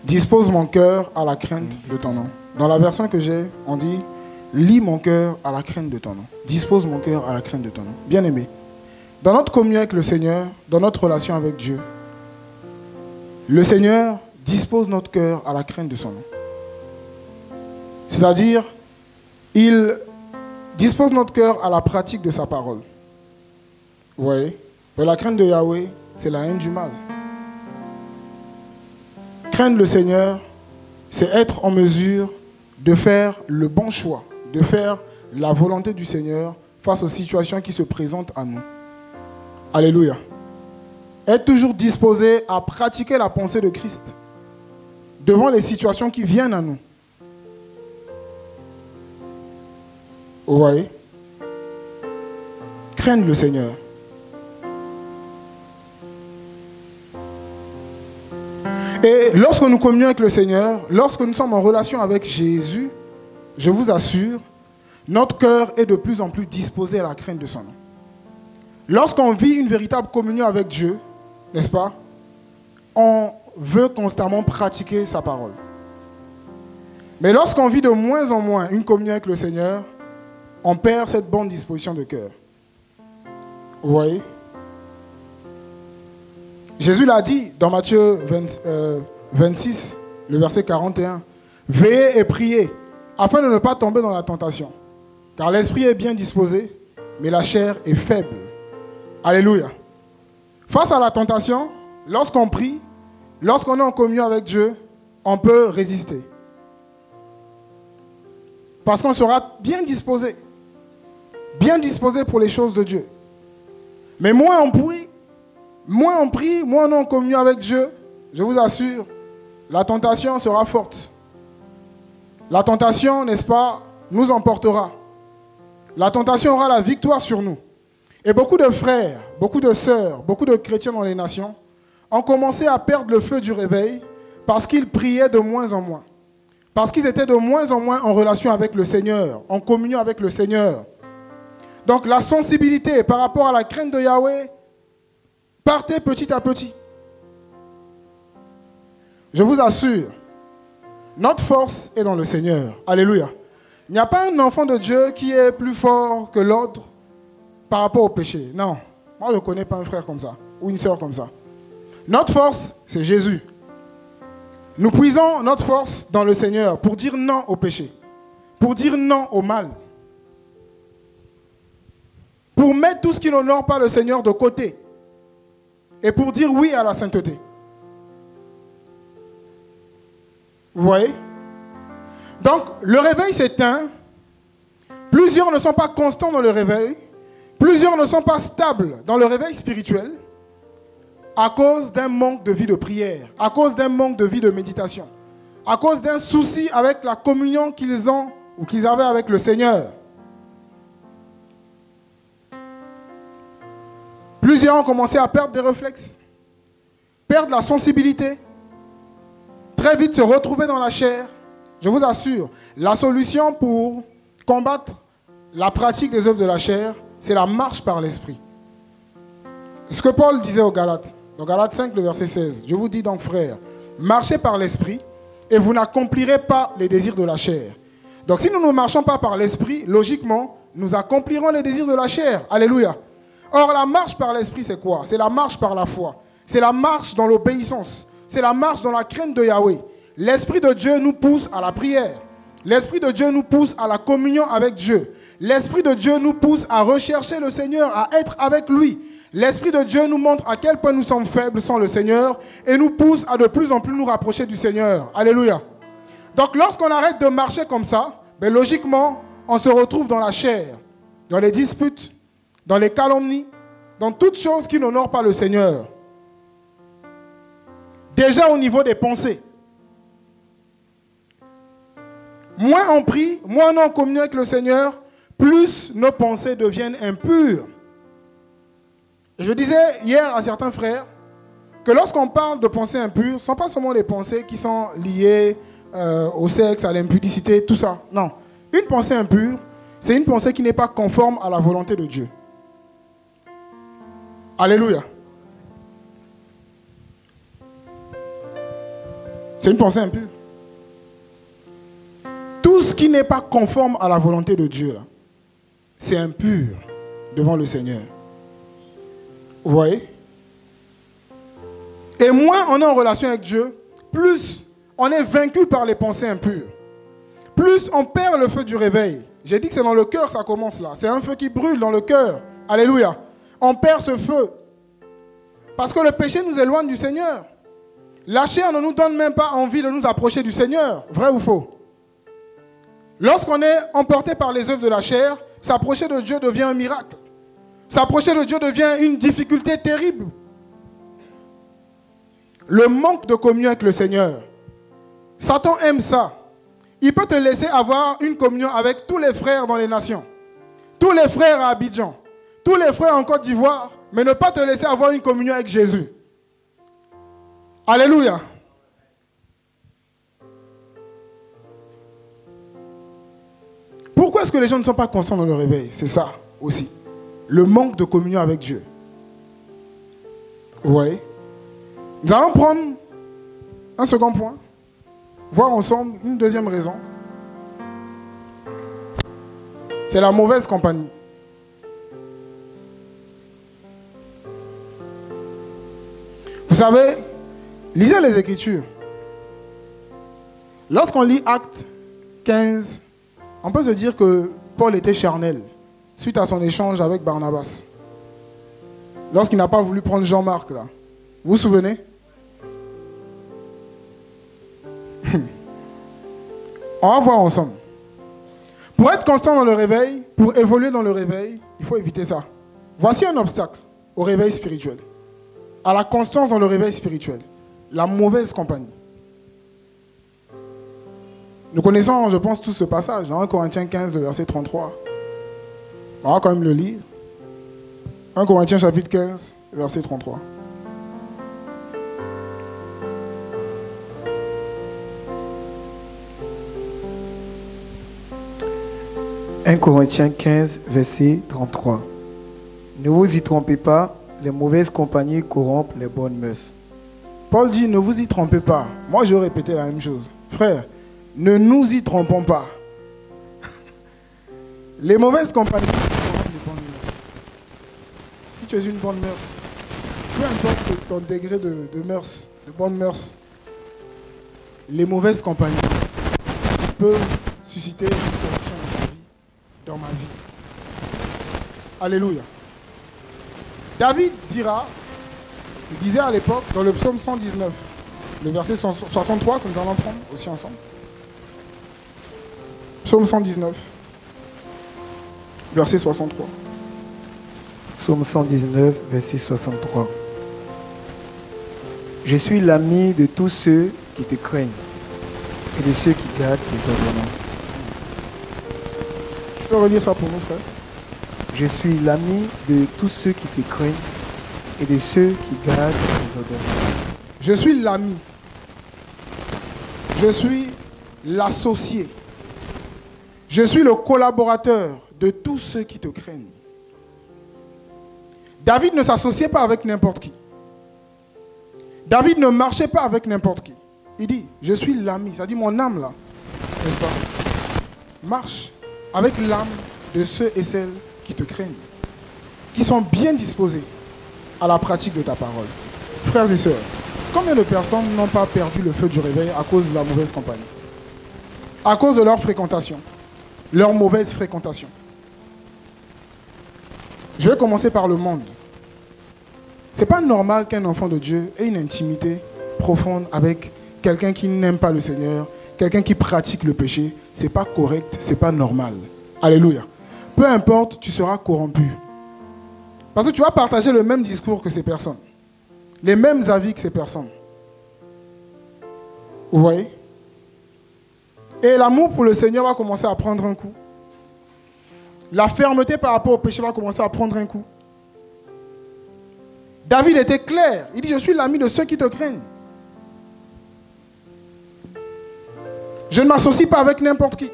Dispose mon cœur à la crainte de ton nom. Dans la version que j'ai, on dit lis mon cœur à la crainte de ton nom. Dispose mon cœur à la crainte de ton nom. Bien aimé, dans notre communion avec le Seigneur, dans notre relation avec Dieu, le Seigneur dispose notre cœur à la crainte de son nom. C'est-à-dire, il dispose notre cœur à la pratique de sa parole. Vous voyez? La crainte de Yahweh, c'est la haine du mal. Craindre le Seigneur, c'est être en mesure de faire le bon choix, de faire la volonté du Seigneur face aux situations qui se présentent à nous. Alléluia. Être toujours disposé à pratiquer la pensée de Christ devant les situations qui viennent à nous. Vous voyez? Craindre le Seigneur. Et lorsque nous communions avec le Seigneur, lorsque nous sommes en relation avec Jésus, je vous assure, notre cœur est de plus en plus disposé à la crainte de son nom. Lorsqu'on vit une véritable communion avec Dieu, n'est-ce pas, on veut constamment pratiquer sa parole. Mais lorsqu'on vit de moins en moins une communion avec le Seigneur, on perd cette bonne disposition de cœur. Vous voyez? Jésus l'a dit dans Matthieu 26, le verset 41. « Veillez et priez, afin de ne pas tomber dans la tentation. Car l'esprit est bien disposé, mais la chair est faible. » Alléluia. Face à la tentation, lorsqu'on prie, lorsqu'on est en communion avec Dieu, on peut résister. Parce qu'on sera bien disposé pour les choses de Dieu. Mais moins on prie, moins on est en communion avec Dieu, je vous assure, la tentation sera forte. La tentation, n'est-ce pas, nous emportera. La tentation aura la victoire sur nous. Et beaucoup de frères, beaucoup de sœurs, beaucoup de chrétiens dans les nations ont commencé à perdre le feu du réveil parce qu'ils priaient de moins en moins. Parce qu'ils étaient de moins en moins en relation avec le Seigneur, en communion avec le Seigneur. Donc la sensibilité par rapport à la crainte de Yahweh partait petit à petit. Je vous assure, notre force est dans le Seigneur. Alléluia. Il n'y a pas un enfant de Dieu qui est plus fort que l'autre par rapport au péché. Non. Moi, je ne connais pas un frère comme ça ou une sœur comme ça. Notre force, c'est Jésus. Nous puisons notre force dans le Seigneur pour dire non au péché, pour dire non au mal, pour mettre tout ce qui n'honore pas le Seigneur de côté et pour dire oui à la sainteté. Vous voyez? Donc, le réveil s'éteint. Plusieurs ne sont pas constants dans le réveil. Plusieurs ne sont pas stables dans le réveil spirituel à cause d'un manque de vie de prière, à cause d'un manque de vie de méditation, à cause d'un souci avec la communion qu'ils ont ou qu'ils avaient avec le Seigneur. Plusieurs ont commencé à perdre des réflexes, perdre la sensibilité, très vite se retrouver dans la chair. Je vous assure, la solution pour combattre la pratique des œuvres de la chair, c'est la marche par l'esprit. Ce que Paul disait aux Galates, Dans Galates 5, le verset 16. Je vous dis donc, frères, marchez par l'esprit et vous n'accomplirez pas les désirs de la chair. Donc si nous ne marchons pas par l'esprit, logiquement, nous accomplirons les désirs de la chair. Alléluia. Or, la marche par l'esprit, c'est quoi? C'est la marche par la foi. C'est la marche dans l'obéissance. C'est la marche dans la crainte de Yahweh. L'Esprit de Dieu nous pousse à la prière. L'Esprit de Dieu nous pousse à la communion avec Dieu. L'Esprit de Dieu nous pousse à rechercher le Seigneur, à être avec lui. L'Esprit de Dieu nous montre à quel point nous sommes faibles sans le Seigneur et nous pousse à de plus en plus nous rapprocher du Seigneur. Alléluia. Donc lorsqu'on arrête de marcher comme ça, ben logiquement, on se retrouve dans la chair, dans les disputes, dans les calomnies, dans toutes choses qui n'honorent pas le Seigneur. Déjà au niveau des pensées. Moins on prie, moins on communique avec le Seigneur, plus nos pensées deviennent impures. Et je disais hier à certains frères que lorsqu'on parle de pensées impures, ce ne sont pas seulement les pensées qui sont liées au sexe, à l'impudicité, tout ça. Non. Une pensée impure, c'est une pensée qui n'est pas conforme à la volonté de Dieu. Alléluia. C'est une pensée impure. Tout ce qui n'est pas conforme à la volonté de Dieu, là, c'est impur devant le Seigneur. Vous voyez? Et moins on est en relation avec Dieu, plus on est vaincu par les pensées impures. Plus on perd le feu du réveil. J'ai dit que c'est dans le cœur ça commence là. C'est un feu qui brûle dans le cœur. Alléluia. On perd ce feu. Parce que le péché nous éloigne du Seigneur. La chair ne nous donne même pas envie de nous approcher du Seigneur. Vrai ou faux? Lorsqu'on est emporté par les œuvres de la chair, s'approcher de Dieu devient un miracle. S'approcher de Dieu devient une difficulté terrible. Le manque de communion avec le Seigneur. Satan aime ça. Il peut te laisser avoir une communion avec tous les frères dans les nations. Tous les frères à Abidjan. Tous les frères en Côte d'Ivoire. Mais ne pas te laisser avoir une communion avec Jésus. Alléluia. Pourquoi est-ce que les gens ne sont pas constants dans le réveil? C'est ça aussi. Le manque de communion avec Dieu. Vous voyez? Nous allons prendre un second point. Voir ensemble une deuxième raison. C'est la mauvaise compagnie. Vous savez, lisez les Écritures. Lorsqu'on lit Actes 15, on peut se dire que Paul était charnel suite à son échange avec Barnabas. Lorsqu'il n'a pas voulu prendre Jean-Marc là. Vous vous souvenez? On va voir ensemble. Pour être constant dans le réveil, pour évoluer dans le réveil, il faut éviter ça. Voici un obstacle au réveil spirituel. À la constance dans le réveil spirituel. La mauvaise compagnie. Nous connaissons, je pense, tout ce passage. Dans 1 Corinthiens 15, le verset 33. On va quand même le lire. 1 Corinthiens chapitre 15, verset 33. « 1 Corinthiens 15, verset 33. Ne vous y trompez pas, les mauvaises compagnies corrompent les bonnes mœurs. » Paul dit, ne vous y trompez pas. Moi, je vais répéter la même chose. Frère, ne nous y trompons pas. Les mauvaises compagnies corrompent les bonnes mœurs. Si tu es une bonne mœurs, peu importe ton degré de mœurs, de bonnes mœurs, les mauvaises compagnies peuvent susciter une corruption dans ma vie. Alléluia. David dira, il disait à l'époque, dans le psaume 119, le verset 63 que nous allons prendre aussi ensemble. Psaume 119, verset 63. Psaume 119, verset 63. Je suis l'ami de tous ceux qui te craignent et de ceux qui gardent tes ordonnances. Tu peux relire ça pour nous, frère? Je suis l'ami de tous ceux qui te craignent et de ceux qui gardent tes ordonnances. Je suis l'ami. Je suis l'associé. Je suis le collaborateur de tous ceux qui te craignent. David ne s'associait pas avec n'importe qui. David ne marchait pas avec n'importe qui. Il dit, je suis l'ami. Ça dit mon âme là. N'est-ce pas? Marche avec l'âme de ceux et celles qui te craignent, qui sont bien disposés à la pratique de ta parole. Frères et sœurs, combien de personnes n'ont pas perdu le feu du réveil à cause de la mauvaise compagnie? À cause de leur fréquentation, leur mauvaise fréquentation. Je vais commencer par le monde. Ce n'est pas normal qu'un enfant de Dieu ait une intimité profonde avec quelqu'un qui n'aime pas le Seigneur, quelqu'un qui pratique le péché. Ce n'est pas correct, ce n'est pas normal. Alléluia. Peu importe, tu seras corrompu. Parce que tu vas partager le même discours que ces personnes. Les mêmes avis que ces personnes. Vous voyez? Et l'amour pour le Seigneur va commencer à prendre un coup. La fermeté par rapport au péché va commencer à prendre un coup. David était clair. Il dit, je suis l'ami de ceux qui te craignent. Je ne m'associe pas avec n'importe qui.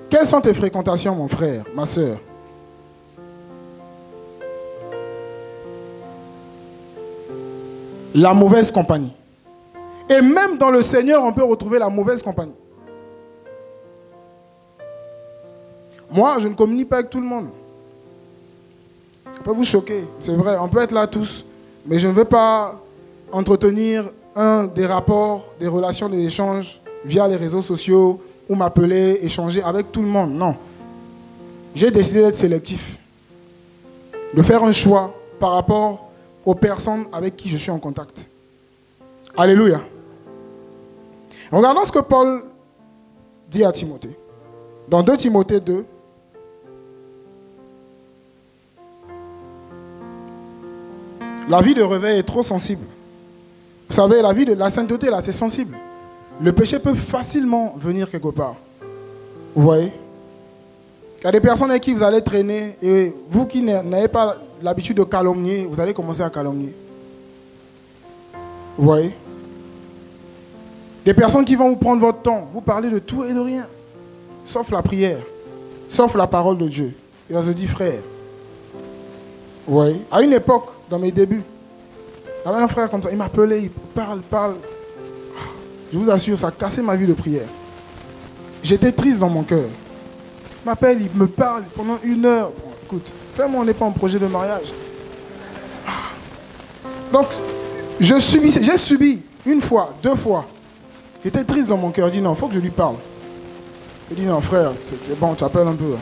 Quelles sont tes fréquentations, mon frère, ma soeur? La mauvaise compagnie. Et même dans le Seigneur, on peut retrouver la mauvaise compagnie. Moi, je ne communie pas avec tout le monde. Ça peut vous choquer, c'est vrai, on peut être là tous, mais je ne veux pas entretenir des rapports, des relations, des échanges via les réseaux sociaux ou m'appeler, échanger avec tout le monde. Non. J'ai décidé d'être sélectif, de faire un choix par rapport aux personnes avec qui je suis en contact. Alléluia. Regardons ce que Paul dit à Timothée. Dans 2 Timothée 2, la vie de réveil est trop sensible. Vous savez, la vie de la sainteté, là, c'est sensible. Le péché peut facilement venir quelque part. Vous voyez? Il y a des personnes avec qui vous allez traîner et vous qui n'avez pas l'habitude de calomnier, vous allez commencer à calomnier. Vous voyez? Des personnes qui vont vous prendre votre temps, vous parler de tout et de rien, sauf la prière, sauf la parole de Dieu. Et on se dit, frère, vous voyez? À une époque, dans mes débuts, il y avait un frère comme ça, il m'appelait, il parle. Je vous assure, ça a cassé ma vie de prière. J'étais triste dans mon cœur. Il m'appelle, il me parle pendant 1 heure. Bon, écoute, tellement on n'est pas en projet de mariage. Donc, j'ai subi 1 fois, 2 fois. J'étais triste dans mon cœur. Je dis non, il faut que je lui parle. Je dis non, frère, c'est bon, tu appelles un peu.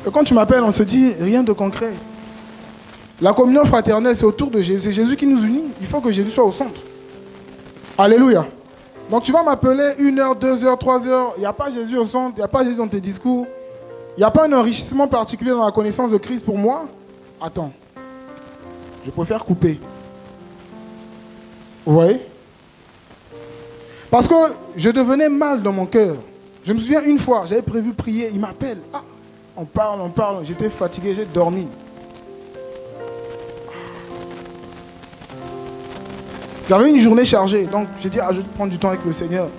Et quand tu m'appelles, on se dit rien de concret. La communion fraternelle, c'est autour de Jésus. C'est Jésus qui nous unit. Il faut que Jésus soit au centre. Alléluia. Donc tu vas m'appeler 1 heure, 2 heures, 3 heures. Il n'y a pas Jésus au centre. Il n'y a pas Jésus dans tes discours. Il n'y a pas un enrichissement particulier dans la connaissance de Christ pour moi. Attends. Je préfère couper. Vous voyez? Parce que je devenais mal dans mon cœur. Je me souviens 1 fois, j'avais prévu prier. Il m'appelle. Ah, on parle. J'étais fatigué, j'ai dormi. J'avais une journée chargée, donc j'ai dit, je vais prendre du temps avec le Seigneur.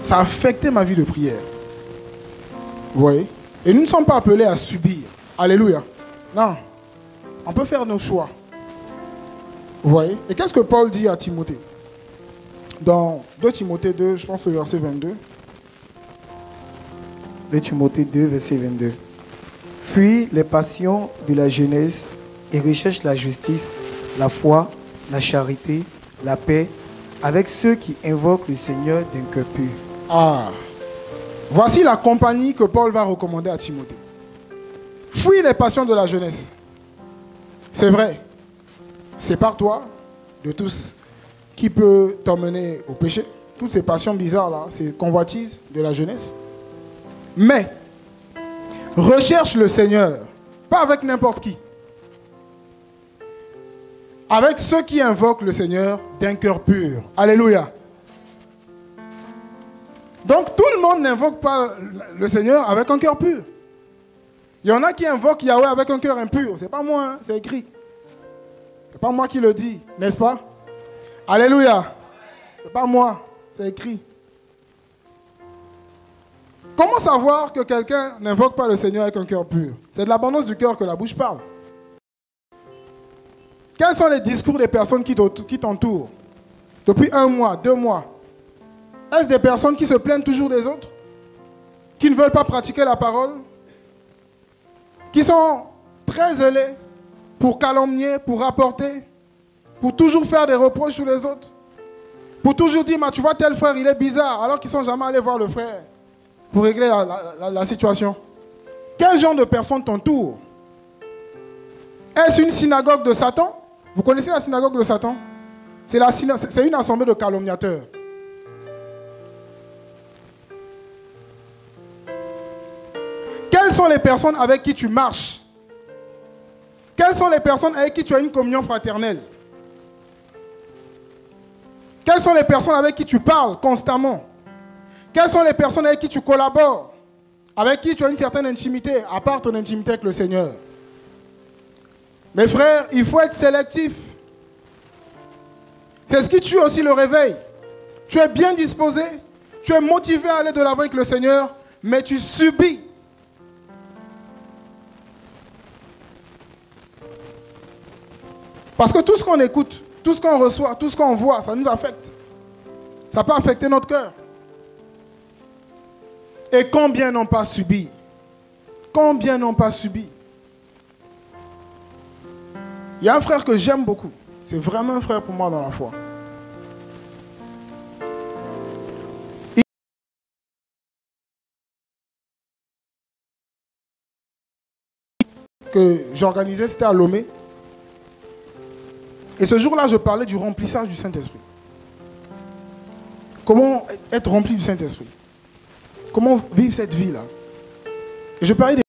Ça a affecté ma vie de prière. Vous voyez? Et nous ne sommes pas appelés à subir. Alléluia. Non. On peut faire nos choix. Vous voyez? Et qu'est-ce que Paul dit à Timothée? Dans 2 Timothée 2, je pense le verset 22. 2 Timothée 2, verset 22. Fuis les passions de la jeunesse et recherche la justice, la foi, la charité, la paix, avec ceux qui invoquent le Seigneur d'un cœur pur. Ah, voici la compagnie que Paul va recommander à Timothée. Fuis les passions de la jeunesse. C'est vrai. Sépare-toi de tous qui peut t'emmener au péché. Toutes ces passions bizarres là, ces convoitises de la jeunesse. Mais, recherche le Seigneur, pas avec n'importe qui. Avec ceux qui invoquent le Seigneur d'un cœur pur. Alléluia. Donc tout le monde n'invoque pas le Seigneur avec un cœur pur. Il y en a qui invoquent Yahweh avec un cœur impur. C'est pas moi, hein, c'est écrit. C'est pas moi qui le dis, n'est-ce pas? Alléluia. C'est pas moi, c'est écrit. Comment savoir que quelqu'un n'invoque pas le Seigneur avec un cœur pur? C'est de l'abondance du cœur que la bouche parle. Quels sont les discours des personnes qui t'entourent depuis 1 mois, 2 mois? Est-ce des personnes qui se plaignent toujours des autres? Qui ne veulent pas pratiquer la parole? Qui sont très zélés pour calomnier, pour rapporter, pour toujours faire des reproches sur les autres? Pour toujours dire, tu vois tel frère, il est bizarre, alors qu'ils ne sont jamais allés voir le frère pour régler la situation. Quel genre de personnes t'entourent? Est-ce une synagogue de Satan? Vous connaissez la synagogue de Satan? C'est une assemblée de calomniateurs. Quelles sont les personnes avec qui tu marches? Quelles sont les personnes avec qui tu as une communion fraternelle? Quelles sont les personnes avec qui tu parles constamment? Quelles sont les personnes avec qui tu collabores? Avec qui tu as une certaine intimité, à part ton intimité avec le Seigneur? Mes frères, il faut être sélectif. C'est ce qui tue aussi le réveil. Tu es bien disposé, tu es motivé à aller de l'avant avec le Seigneur, mais tu subis. Parce que tout ce qu'on écoute, tout ce qu'on reçoit, tout ce qu'on voit, ça nous affecte. Ça peut affecter notre cœur. Et combien n'ont pas subi? Combien n'ont pas subi? Il y a un frère que j'aime beaucoup. C'est vraiment un frère pour moi dans la foi. Que j'organisais, c'était à Lomé. Et ce jour-là, je parlais du remplissage du Saint-Esprit. Comment être rempli du Saint-Esprit? Comment vivre cette vie-là? Et je parlais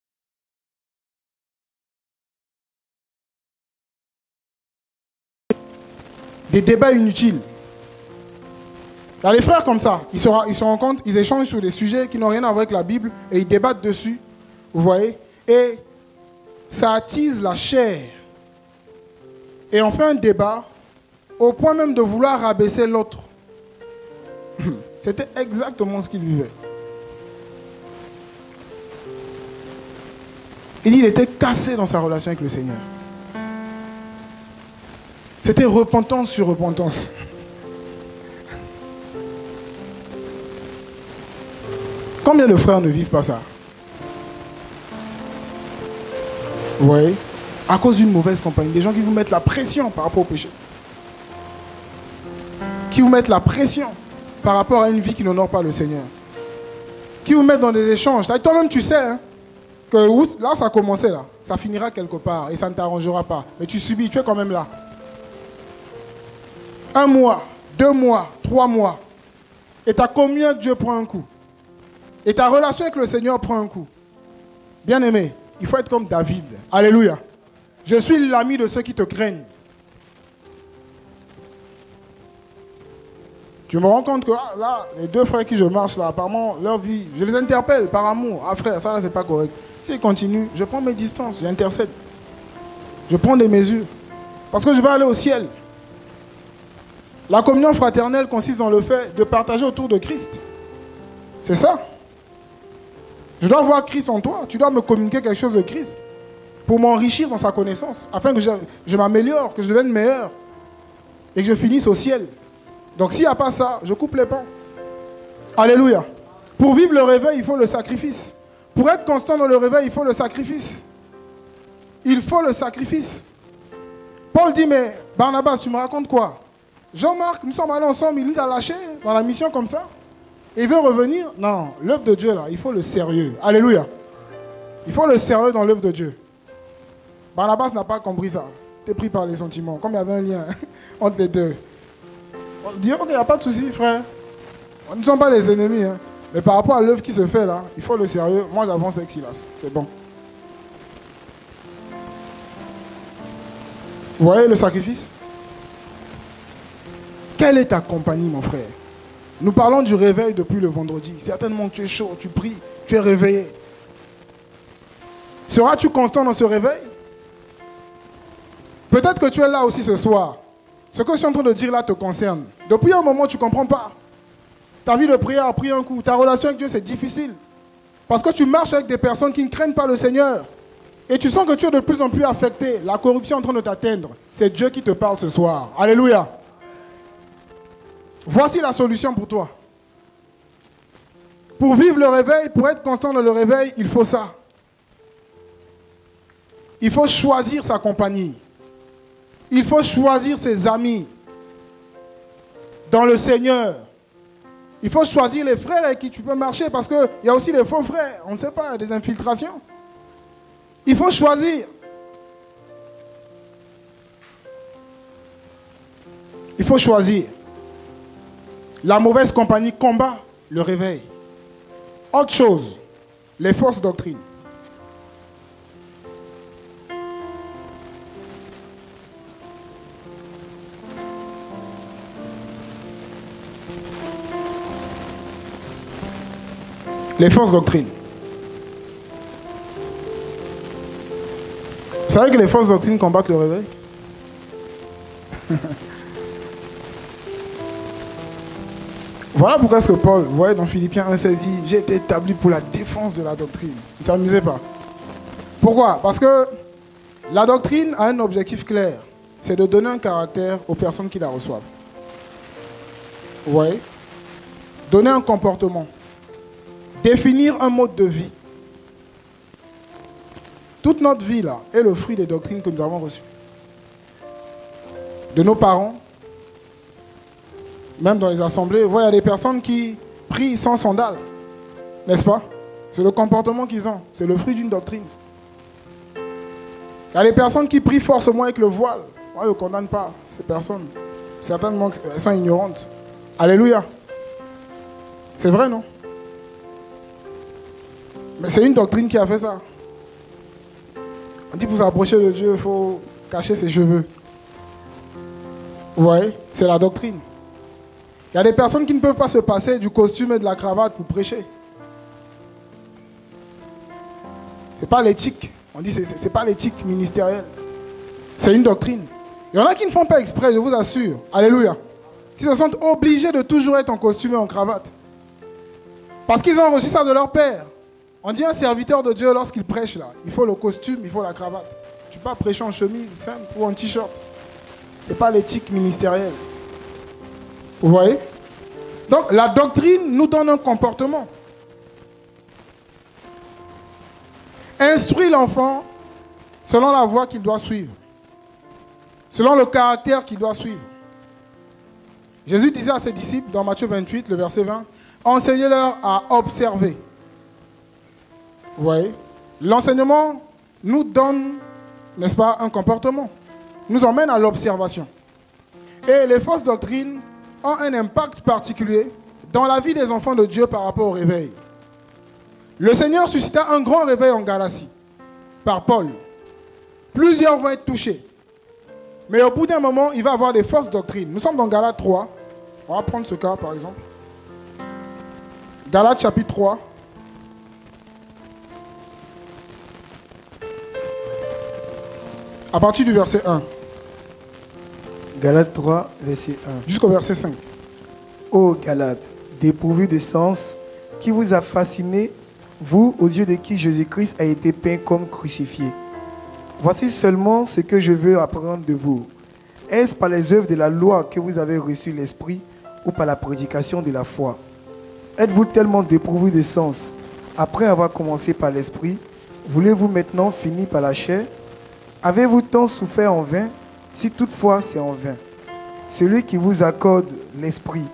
des débats inutiles. Il y a des frères comme ça, ils se rencontrent, ils échangent sur des sujets qui n'ont rien à voir avec la Bible et ils débattent dessus, vous voyez, et ça attise la chair. Et on fait un débat au point même de vouloir rabaisser l'autre. C'était exactement ce qu'il vivait. Il était cassé dans sa relation avec le Seigneur. C'était repentance sur repentance. Combien de frères ne vivent pas ça? Vous voyez? À cause d'une mauvaise compagnie. Des gens qui vous mettent la pression par rapport au péché. Qui vous mettent la pression par rapport à une vie qui n'honore pas le Seigneur. Qui vous mettent dans des échanges. Toi-même, tu sais hein, que là, ça a commencé là. Ça finira quelque part et ça ne t'arrangera pas. Mais tu subis, tu es quand même là. 1 mois, 2 mois, 3 mois. Et ta communion avec Dieu prend un coup. Et ta relation avec le Seigneur prend un coup. Bien-aimé, il faut être comme David. Alléluia. Je suis l'ami de ceux qui te craignent. Tu me rends compte que là, les 2 frères qui je marche là, apparemment, leur vie, je les interpelle par amour. Ah frère, ça là, c'est pas correct. S'ils continuent, je prends mes distances, j'intercède. Je prends des mesures. Parce que je vais aller au ciel. La communion fraternelle consiste dans le fait de partager autour de Christ. C'est ça. Je dois voir Christ en toi. Tu dois me communiquer quelque chose de Christ pour m'enrichir dans sa connaissance, afin que je m'améliore, que je devienne meilleur et que je finisse au ciel. Donc s'il n'y a pas ça, je coupe les ponts. Alléluia. Pour vivre le réveil, il faut le sacrifice. Pour être constant dans le réveil, il faut le sacrifice. Il faut le sacrifice. Paul dit, mais Barnabas, tu me racontes quoi? Jean-Marc, nous sommes allés ensemble, il nous a lâchés dans la mission comme ça. Et il veut revenir? Non, l'œuvre de Dieu là, il faut le sérieux. Alléluia. Il faut le sérieux dans l'œuvre de Dieu. Barnabas n'a pas compris ça. Tu es pris par les sentiments. Comme il y avait un lien entre les deux. On dit, ok, il n'y a pas de souci, frère. Nous ne sommes pas les ennemis. Hein. Mais par rapport à l'œuvre qui se fait là, il faut le sérieux. Moi, j'avance avec Silas. C'est bon. Vous voyez le sacrifice? Quelle est ta compagnie, mon frère? Nous parlons du réveil depuis le vendredi. Certainement, tu es chaud, tu pries, tu es réveillé. Seras-tu constant dans ce réveil? Peut-être que tu es là aussi ce soir. Ce que je suis en train de dire là te concerne. Depuis un moment, tu ne comprends pas. Ta vie de prière a pris un coup. Ta relation avec Dieu, c'est difficile. Parce que tu marches avec des personnes qui ne craignent pas le Seigneur. et tu sens que tu es de plus en plus affecté, la corruption est en train de t'atteindre, c'est Dieu qui te parle ce soir. Alléluia. Voici la solution pour toi. Pour vivre le réveil, pour être constant dans le réveil, il faut ça. Il faut choisir sa compagnie. Il faut choisir ses amis dans le Seigneur. Il faut choisir les frères avec qui tu peux marcher parce qu'il y a aussi les faux frères. On ne sait pas, il y a des infiltrations. Il faut choisir. Il faut choisir. La mauvaise compagnie combat le réveil. Autre chose, les fausses doctrines. Les fausses doctrines. Vous savez que les fausses doctrines combattent le réveil? Voilà pourquoi est-ce que Paul, vous voyez dans Philippiens 1,16 dit « J'ai été établi pour la défense de la doctrine ». Ne s'amusez pas. Pourquoi? Parce que la doctrine a un objectif clair. C'est de donner un caractère aux personnes qui la reçoivent. Vous voyez? Donner un comportement. Définir un mode de vie. Toute notre vie là est le fruit des doctrines que nous avons reçues. De nos parents, même dans les assemblées, vous voyez, il y a des personnes qui prient sans sandales. N'est-ce pas? C'est le comportement qu'ils ont. C'est le fruit d'une doctrine. Il y a des personnes qui prient forcément avec le voile. Moi, je ne condamne pas ces personnes. Certainement, elles sont ignorantes. Alléluia. C'est vrai, non? Mais c'est une doctrine qui a fait ça. On dit pour s'approcher de Dieu, il faut cacher ses cheveux. Vous voyez? C'est la doctrine. Il y a des personnes qui ne peuvent pas se passer du costume et de la cravate pour prêcher. Ce n'est pas l'éthique. On dit que ce n'est pas l'éthique ministérielle. C'est une doctrine. Il y en a qui ne font pas exprès, je vous assure. Alléluia. Qui se sentent obligés de toujours être en costume et en cravate. Parce qu'ils ont reçu ça de leur père. On dit un serviteur de Dieu lorsqu'il prêche là, il faut le costume, il faut la cravate. Tu ne peux pas prêcher en chemise simple ou en t-shirt. Ce n'est pas l'éthique ministérielle. Vous voyez? Donc la doctrine nous donne un comportement. Instruit l'enfant selon la voie qu'il doit suivre. Selon le caractère qu'il doit suivre. Jésus disait à ses disciples dans Matthieu 28, le verset 20, enseignez-leur à observer. Vous voyez? L'enseignement nous donne, n'est-ce pas, un comportement. Nous emmène à l'observation. Et les fausses doctrines ont un impact particulier dans la vie des enfants de Dieu par rapport au réveil. Le Seigneur suscita un grand réveil en Galatie par Paul. Plusieurs vont être touchés. Mais au bout d'un moment, il va y avoir des fausses doctrines. Nous sommes dans Galates 3. On va prendre ce cas par exemple. Galates chapitre 3. À partir du verset 1. Galates 3, verset 1. Jusqu'au verset 5. Ô Galates, dépourvus de sens, qui vous a fasciné, vous, aux yeux de qui Jésus-Christ a été peint comme crucifié. Voici seulement ce que je veux apprendre de vous. Est-ce par les œuvres de la loi que vous avez reçu l'Esprit ou par la prédication de la foi? Êtes-vous tellement dépourvus de sens? Après avoir commencé par l'Esprit, voulez-vous maintenant finir par la chair? Avez-vous tant souffert en vain? Si toutefois c'est en vain. Celui qui vous accorde l'Esprit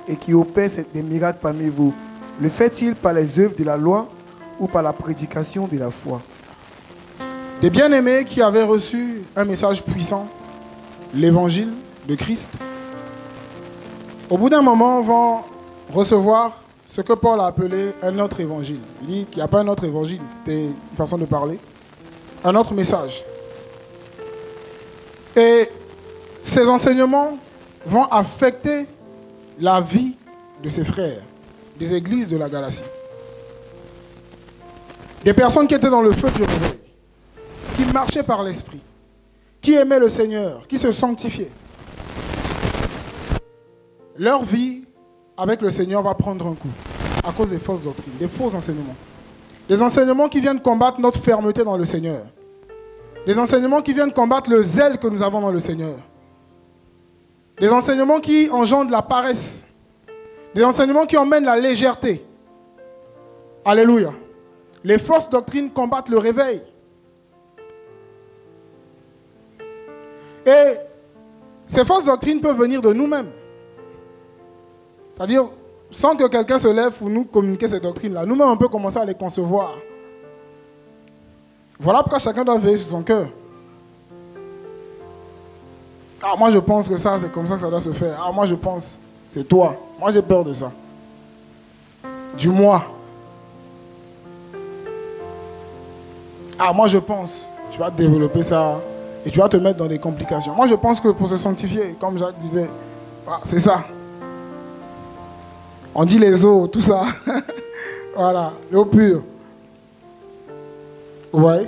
et qui opère des miracles parmi vous, le fait-il par les œuvres de la loi ou par la prédication de la foi? Des bien-aimés qui avaient reçu un message puissant, l'évangile de Christ, au bout d'un moment vont recevoir ce que Paul a appelé un autre évangile. Il dit qu'il n'y a pas un autre évangile, c'était une façon de parler, un autre message. Et ces enseignements vont affecter la vie de ses frères, des églises de la Galatie. Des personnes qui étaient dans le feu du réveil, qui marchaient par l'esprit, qui aimaient le Seigneur, qui se sanctifiaient. Leur vie avec le Seigneur va prendre un coup à cause des fausses doctrines, des faux enseignements. Des enseignements qui viennent combattre notre fermeté dans le Seigneur. Des enseignements qui viennent combattre le zèle que nous avons dans le Seigneur. Des enseignements qui engendrent la paresse. Des enseignements qui emmènent la légèreté. Alléluia. Les fausses doctrines combattent le réveil. Et ces fausses doctrines peuvent venir de nous-mêmes. C'est-à-dire, sans que quelqu'un se lève pour nous communiquer ces doctrines-là, nous-mêmes on peut commencer à les concevoir. Voilà pourquoi chacun doit veiller sur son cœur. Ah, moi je pense que ça, c'est comme ça que ça doit se faire. Ah, moi je pense, c'est toi. Moi j'ai peur de ça. Du moi. Ah, moi je pense, tu vas développer ça et tu vas te mettre dans des complications. Moi je pense que pour se sanctifier, comme Jacques disait, ah, c'est ça. On dit les eaux, tout ça. Voilà, l'eau pure. Vous voyez?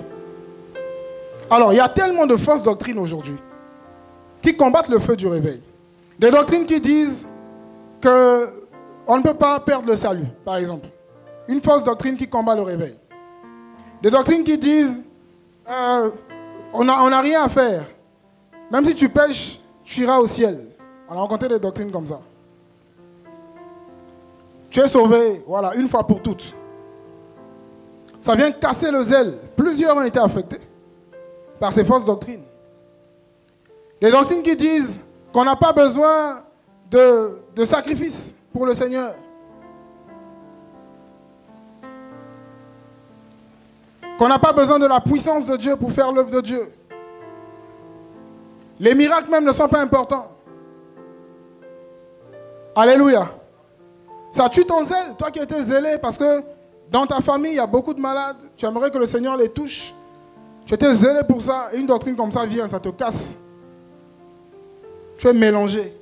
Alors, il y a tellement de fausses doctrines aujourd'hui qui combattent le feu du réveil. Des doctrines qui disent qu'on ne peut pas perdre le salut, par exemple. Une fausse doctrine qui combat le réveil. Des doctrines qui disent on n'a rien à faire. Même si tu pêches, tu iras au ciel. On a rencontré des doctrines comme ça. Tu es sauvé, voilà, une fois pour toutes. Ça vient casser le zèle. Plusieurs ont été affectés par ces fausses doctrines. Des doctrines qui disent qu'on n'a pas besoin de sacrifice pour le Seigneur. Qu'on n'a pas besoin de la puissance de Dieu pour faire l'œuvre de Dieu. Les miracles même ne sont pas importants. Alléluia. Ça tue ton zèle, toi qui étais zélé, parce que dans ta famille, il y a beaucoup de malades. Tu aimerais que le Seigneur les touche. Tu étais zélé pour ça. Et une doctrine comme ça vient, ça te casse. Tu es mélangé.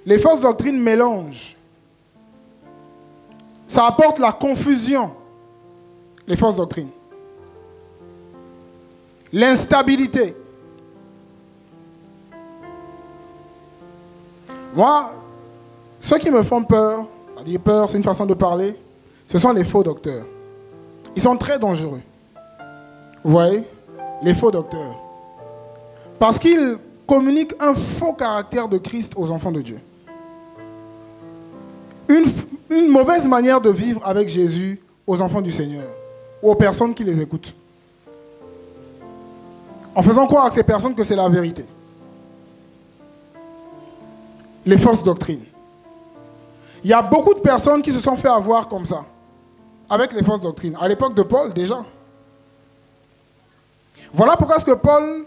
Les fausses doctrines mélangent. Ça apporte la confusion. Les fausses doctrines. L'instabilité. Moi, ceux qui me font peur, peur, c'est une façon de parler, ce sont les faux docteurs. Ils sont très dangereux. Vous voyez? Les faux docteurs. Parce qu'ils communiquent un faux caractère de Christ aux enfants de Dieu. Une mauvaise manière de vivre avec Jésus aux enfants du Seigneur, ou aux personnes qui les écoutent. En faisant croire à ces personnes que c'est la vérité. Les fausses doctrines. Il y a beaucoup de personnes qui se sont fait avoir comme ça, avec les fausses doctrines. À l'époque de Paul, déjà. Voilà pourquoi est-ce que Paul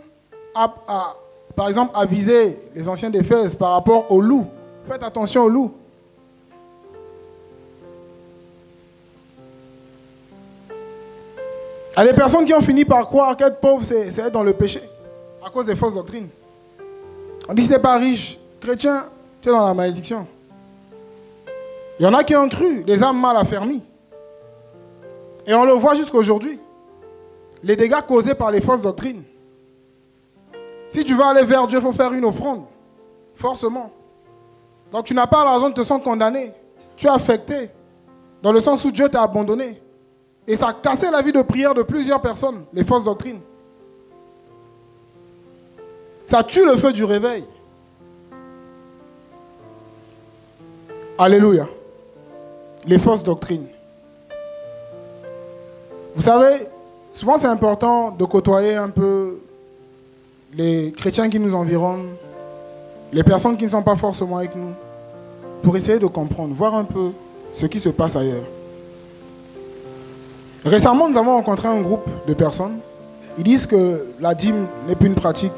a, par exemple, avisé les anciens d'Éphèse par rapport aux loups. Faites attention aux loups. Il y a des personnes qui ont fini par croire qu'être pauvre, c'est être dans le péché, à cause des fausses doctrines. On dit si tu n'es pas riche, chrétien, tu es dans la malédiction. Il y en a qui ont cru, des âmes mal affermies. Et on le voit jusqu'à aujourd'hui. Les dégâts causés par les fausses doctrines. Si tu veux aller vers Dieu, il faut faire une offrande. Forcément. Donc tu n'as pas l'argent de te sentir condamné. Tu es affecté. Dans le sens où Dieu t'a abandonné. Et ça a cassé la vie de prière de plusieurs personnes, les fausses doctrines. Ça tue le feu du réveil. Alléluia. Les fausses doctrines. Vous savez, souvent c'est important de côtoyer un peu les chrétiens qui nous environnent, les personnes qui ne sont pas forcément avec nous, pour essayer de comprendre, voir un peu ce qui se passe ailleurs. Récemment, nous avons rencontré un groupe de personnes. Ils disent que la dîme n'est plus une pratique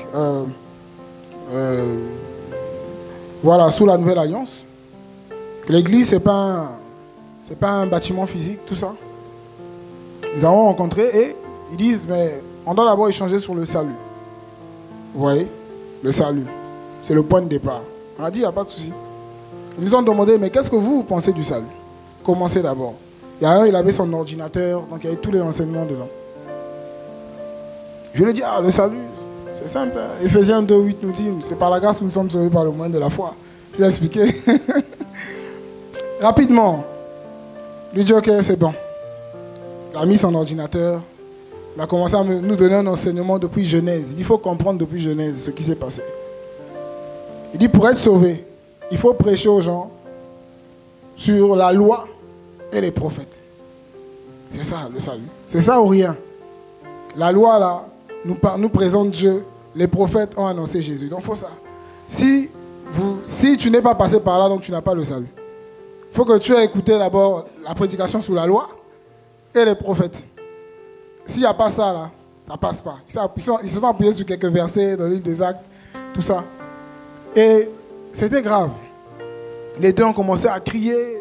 voilà, sous la nouvelle alliance. Que l'église, ce n'est pas un bâtiment physique, tout ça. Ils avons rencontré et ils disent, mais on doit d'abord échanger sur le salut. Vous voyez? Le salut. C'est le point de départ. On a dit, il n'y a pas de souci. Ils nous ont demandé, mais qu'est-ce que vous pensez du salut? Commencez d'abord. Il y a un, il avait son ordinateur, donc il y avait tous les enseignements dedans. Je lui ai dit, le salut, c'est simple. Hein? Éphésiens 2:8 nous dit, c'est par la grâce que nous sommes sauvés par le moyen de la foi. Je lui ai expliqué. Rapidement. Je lui ai dit, ok, c'est bon. Il a mis son ordinateur. Il a commencé à nous donner un enseignement depuis Genèse. Il dit, il faut comprendre depuis Genèse ce qui s'est passé. Il dit, pour être sauvé, il faut prêcher aux gens sur la loi et les prophètes. C'est ça le salut. C'est ça ou rien. La loi là nous présente Dieu. Les prophètes ont annoncé Jésus. Donc il faut ça. Si tu n'es pas passé par là, donc tu n'as pas le salut. Il faut que tu aies écouté d'abord la prédication sous la loi et les prophètes. S'il n'y a pas ça là, ça ne passe pas. Ils se sont appuyés sur quelques versets dans le livre des Actes, tout ça. Et c'était grave. Les deux ont commencé à crier.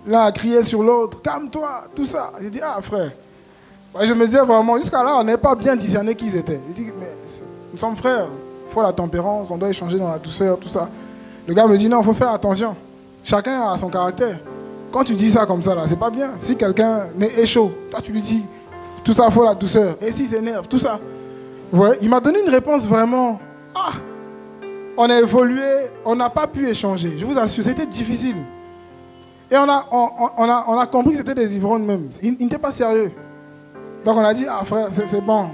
L'un a crié sur l'autre, calme-toi, tout ça. J'ai dit, ah frère. Je me disais vraiment, jusqu'à là, on n'avait pas bien discerné qui ils étaient. J'ai dit, mais nous sommes frères, il faut la tempérance, on doit échanger dans la douceur, tout ça. Le gars me dit, non, il faut faire attention. Chacun a son caractère. Quand tu dis ça comme ça, là, c'est pas bien. Si quelqu'un est chaud, toi tu lui dis, tout ça, il faut la douceur. Et s'il s'énerve, tout ça. Ouais, il m'a donné une réponse vraiment, on a évolué, on n'a pas pu échanger. Je vous assure, c'était difficile. Et on a compris que c'était des ivrognes même. Ils n'étaient pas sérieux. Donc on a dit, ah frère, c'est bon.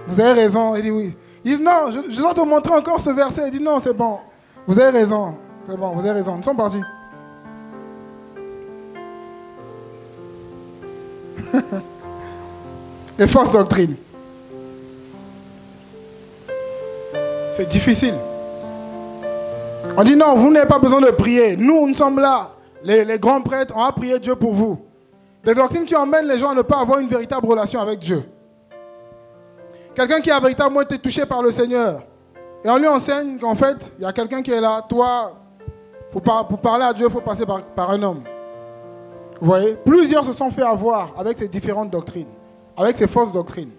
Vous avez raison. Il dit oui. Ils disent, non, je dois te montrer encore ce verset. Il dit, non, c'est bon. Vous avez raison. C'est bon, vous avez raison. Nous sommes partis. Les fausses doctrines. C'est difficile. On dit, non, vous n'avez pas besoin de prier. Nous sommes là. Les grands prêtres, on va prier Dieu pour vous. Des doctrines qui emmènent les gens à ne pas avoir une véritable relation avec Dieu. Quelqu'un qui a véritablement été touché par le Seigneur. Et on lui enseigne qu'en fait, il y a quelqu'un qui est là. Toi, pour parler à Dieu, il faut passer par un homme. Vous voyez? Plusieurs se sont fait avoir avec ces différentes doctrines, avec ces fausses doctrines.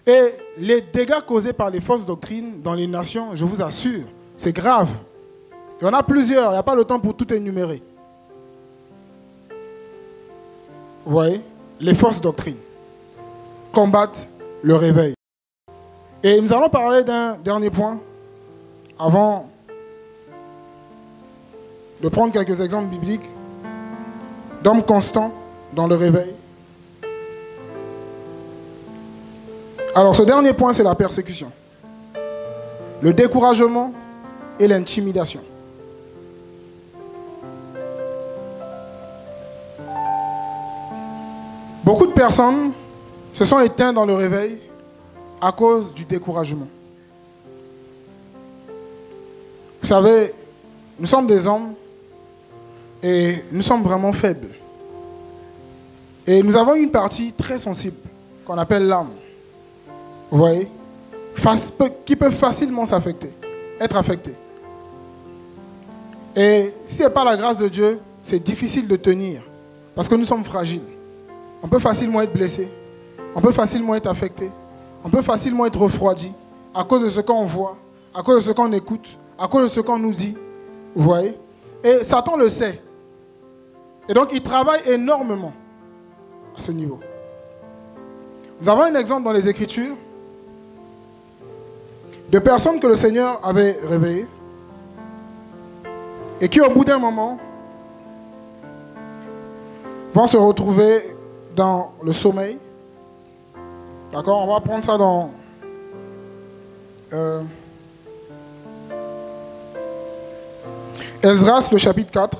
Et les dégâts causés par les fausses doctrines dans les nations, je vous assure, c'est grave. Il y en a plusieurs, il n'y a pas le temps pour tout énumérer. Vous voyez? Les fausses doctrines combattent le réveil. Et nous allons parler d'un dernier point avant de prendre quelques exemples bibliques d'hommes constants dans le réveil. Alors ce dernier point, c'est la persécution, le découragement et l'intimidation. Beaucoup de personnes se sont éteintes dans le réveil à cause du découragement. Vous savez, nous sommes des hommes et nous sommes vraiment faibles. Et nous avons une partie très sensible qu'on appelle l'âme. Vous voyez? Qui peut facilement être affectée. Et si ce n'est pas la grâce de Dieu, c'est difficile de tenir parce que nous sommes fragiles. On peut facilement être blessé, on peut facilement être affecté, on peut facilement être refroidi à cause de ce qu'on voit, à cause de ce qu'on écoute, à cause de ce qu'on nous dit. Vous voyez? Et Satan le sait. Et donc il travaille énormément à ce niveau. Nous avons un exemple dans les Écritures de personnes que le Seigneur avait réveillées et qui au bout d'un moment vont se retrouver dans le sommeil. D'accord? On va prendre ça dans Esdras, le chapitre 4.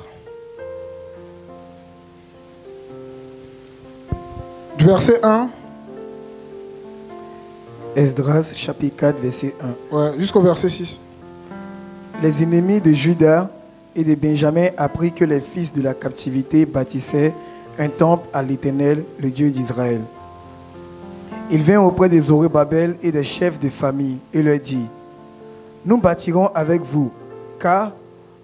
Du verset 1. Esdras, chapitre 4, verset 1. Ouais, jusqu'au verset 6. Les ennemis de Juda et de Benjamin apprirent que les fils de la captivité bâtissaient un temple à l'Éternel, le Dieu d'Israël. Il vint auprès des Zorobabel et des chefs de famille et leur dit: Nous bâtirons avec vous, car,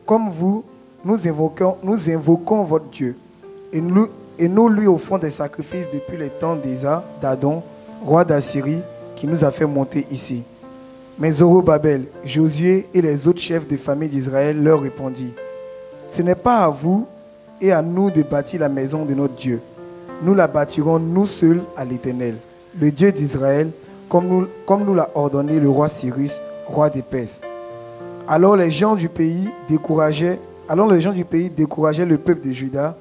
comme vous, nous invoquons votre Dieu, et nous lui offrons des sacrifices depuis les temps d'Esa, d'Adon, roi d'Assyrie, qui nous a fait monter ici. Mais Zorobabel, Josué et les autres chefs de famille d'Israël leur répondirent: Ce n'est pas à vous et à nous de bâtir la maison de notre Dieu. Nous la bâtirons nous seuls à l'Éternel, le Dieu d'Israël, comme nous l'a ordonné le roi Cyrus, roi des Perses. Alors les gens du pays décourageaient le peuple de Juda.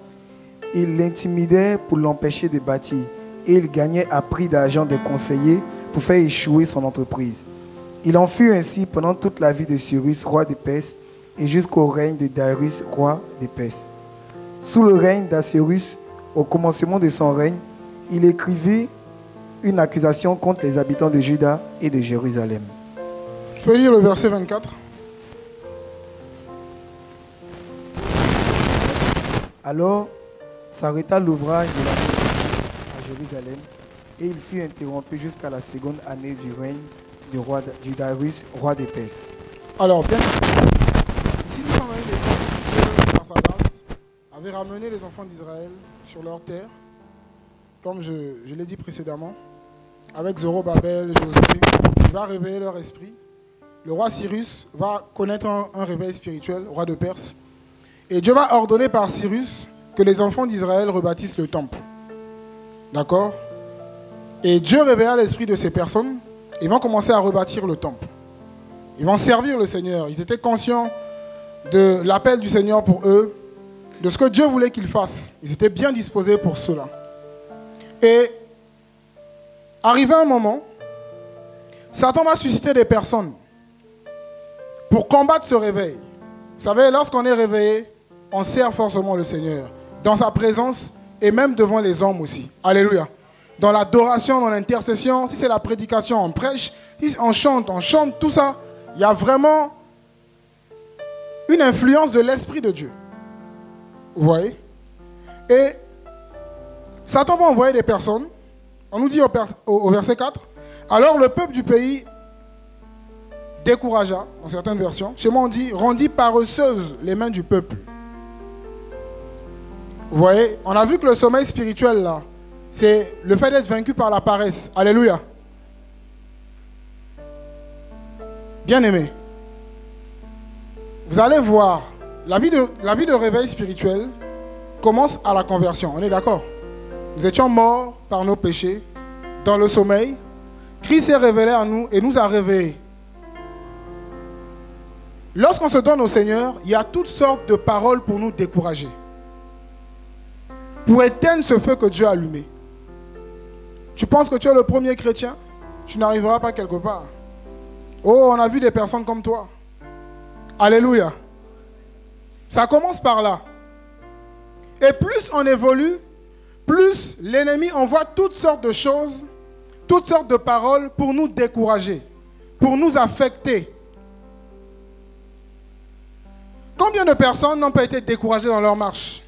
Ils l'intimidaient pour l'empêcher de bâtir. et il gagnait à prix d'argent des conseillers pour faire échouer son entreprise. Il en fut ainsi pendant toute la vie de Cyrus, roi de Perse, et jusqu'au règne de Darius, roi de Perse. Sous le règne d'Assyrus, au commencement de son règne, il écrivit une accusation contre les habitants de Juda et de Jérusalem. Je peux lire le verset 24. Alors s'arrêta l'ouvrage de la à Jérusalem, et il fut interrompu jusqu'à la seconde année du règne du Darius, roi de Perse. Alors, bien, ici nous avons eu les Dieu, par sa grâce, avait ramené les enfants d'Israël sur leur terre, comme je l'ai dit précédemment, avec Zorobabel, Josué, il va réveiller leur esprit. Le roi Cyrus va connaître un réveil spirituel, roi de Perse. Et Dieu va ordonner par Cyrus que les enfants d'Israël rebâtissent le temple. D'accord? Et Dieu réveilla l'esprit de ces personnes. Ils vont commencer à rebâtir le temple. Ils vont servir le Seigneur. Ils étaient conscients de l'appel du Seigneur pour eux, de ce que Dieu voulait qu'ils fassent. Ils étaient bien disposés pour cela. Et arrivé un moment, Satan va susciter des personnes pour combattre ce réveil. Vous savez, lorsqu'on est réveillé, on sert forcément le Seigneur, dans sa présence et même devant les hommes aussi. Alléluia. Dans l'adoration, dans l'intercession, si c'est la prédication, on prêche, si on chante, tout ça. Il y a vraiment une influence de l'Esprit de Dieu. Vous voyez? Et Satan va envoyer des personnes. On nous dit au verset 4, alors le peuple du pays découragea, dans certaines versions. Chez moi on dit, rendit paresseuses les mains du peuple. Vous voyez? On a vu que le sommeil spirituel là, c'est le fait d'être vaincu par la paresse. Alléluia. Bien-aimés, vous allez voir, la vie de réveil spirituel commence à la conversion. On est d'accord? Nous étions morts par nos péchés, dans le sommeil. Christ s'est révélé à nous et nous a réveillés. Lorsqu'on se donne au Seigneur, il y a toutes sortes de paroles pour nous décourager. Pour éteindre ce feu que Dieu a allumé. Tu penses que tu es le premier chrétien? Tu n'arriveras pas quelque part. Oh, on a vu des personnes comme toi. Alléluia. Ça commence par là. Et plus on évolue, plus l'ennemi envoie toutes sortes de choses, toutes sortes de paroles pour nous décourager, pour nous affecter. Combien de personnes n'ont pas été découragées dans leur marche?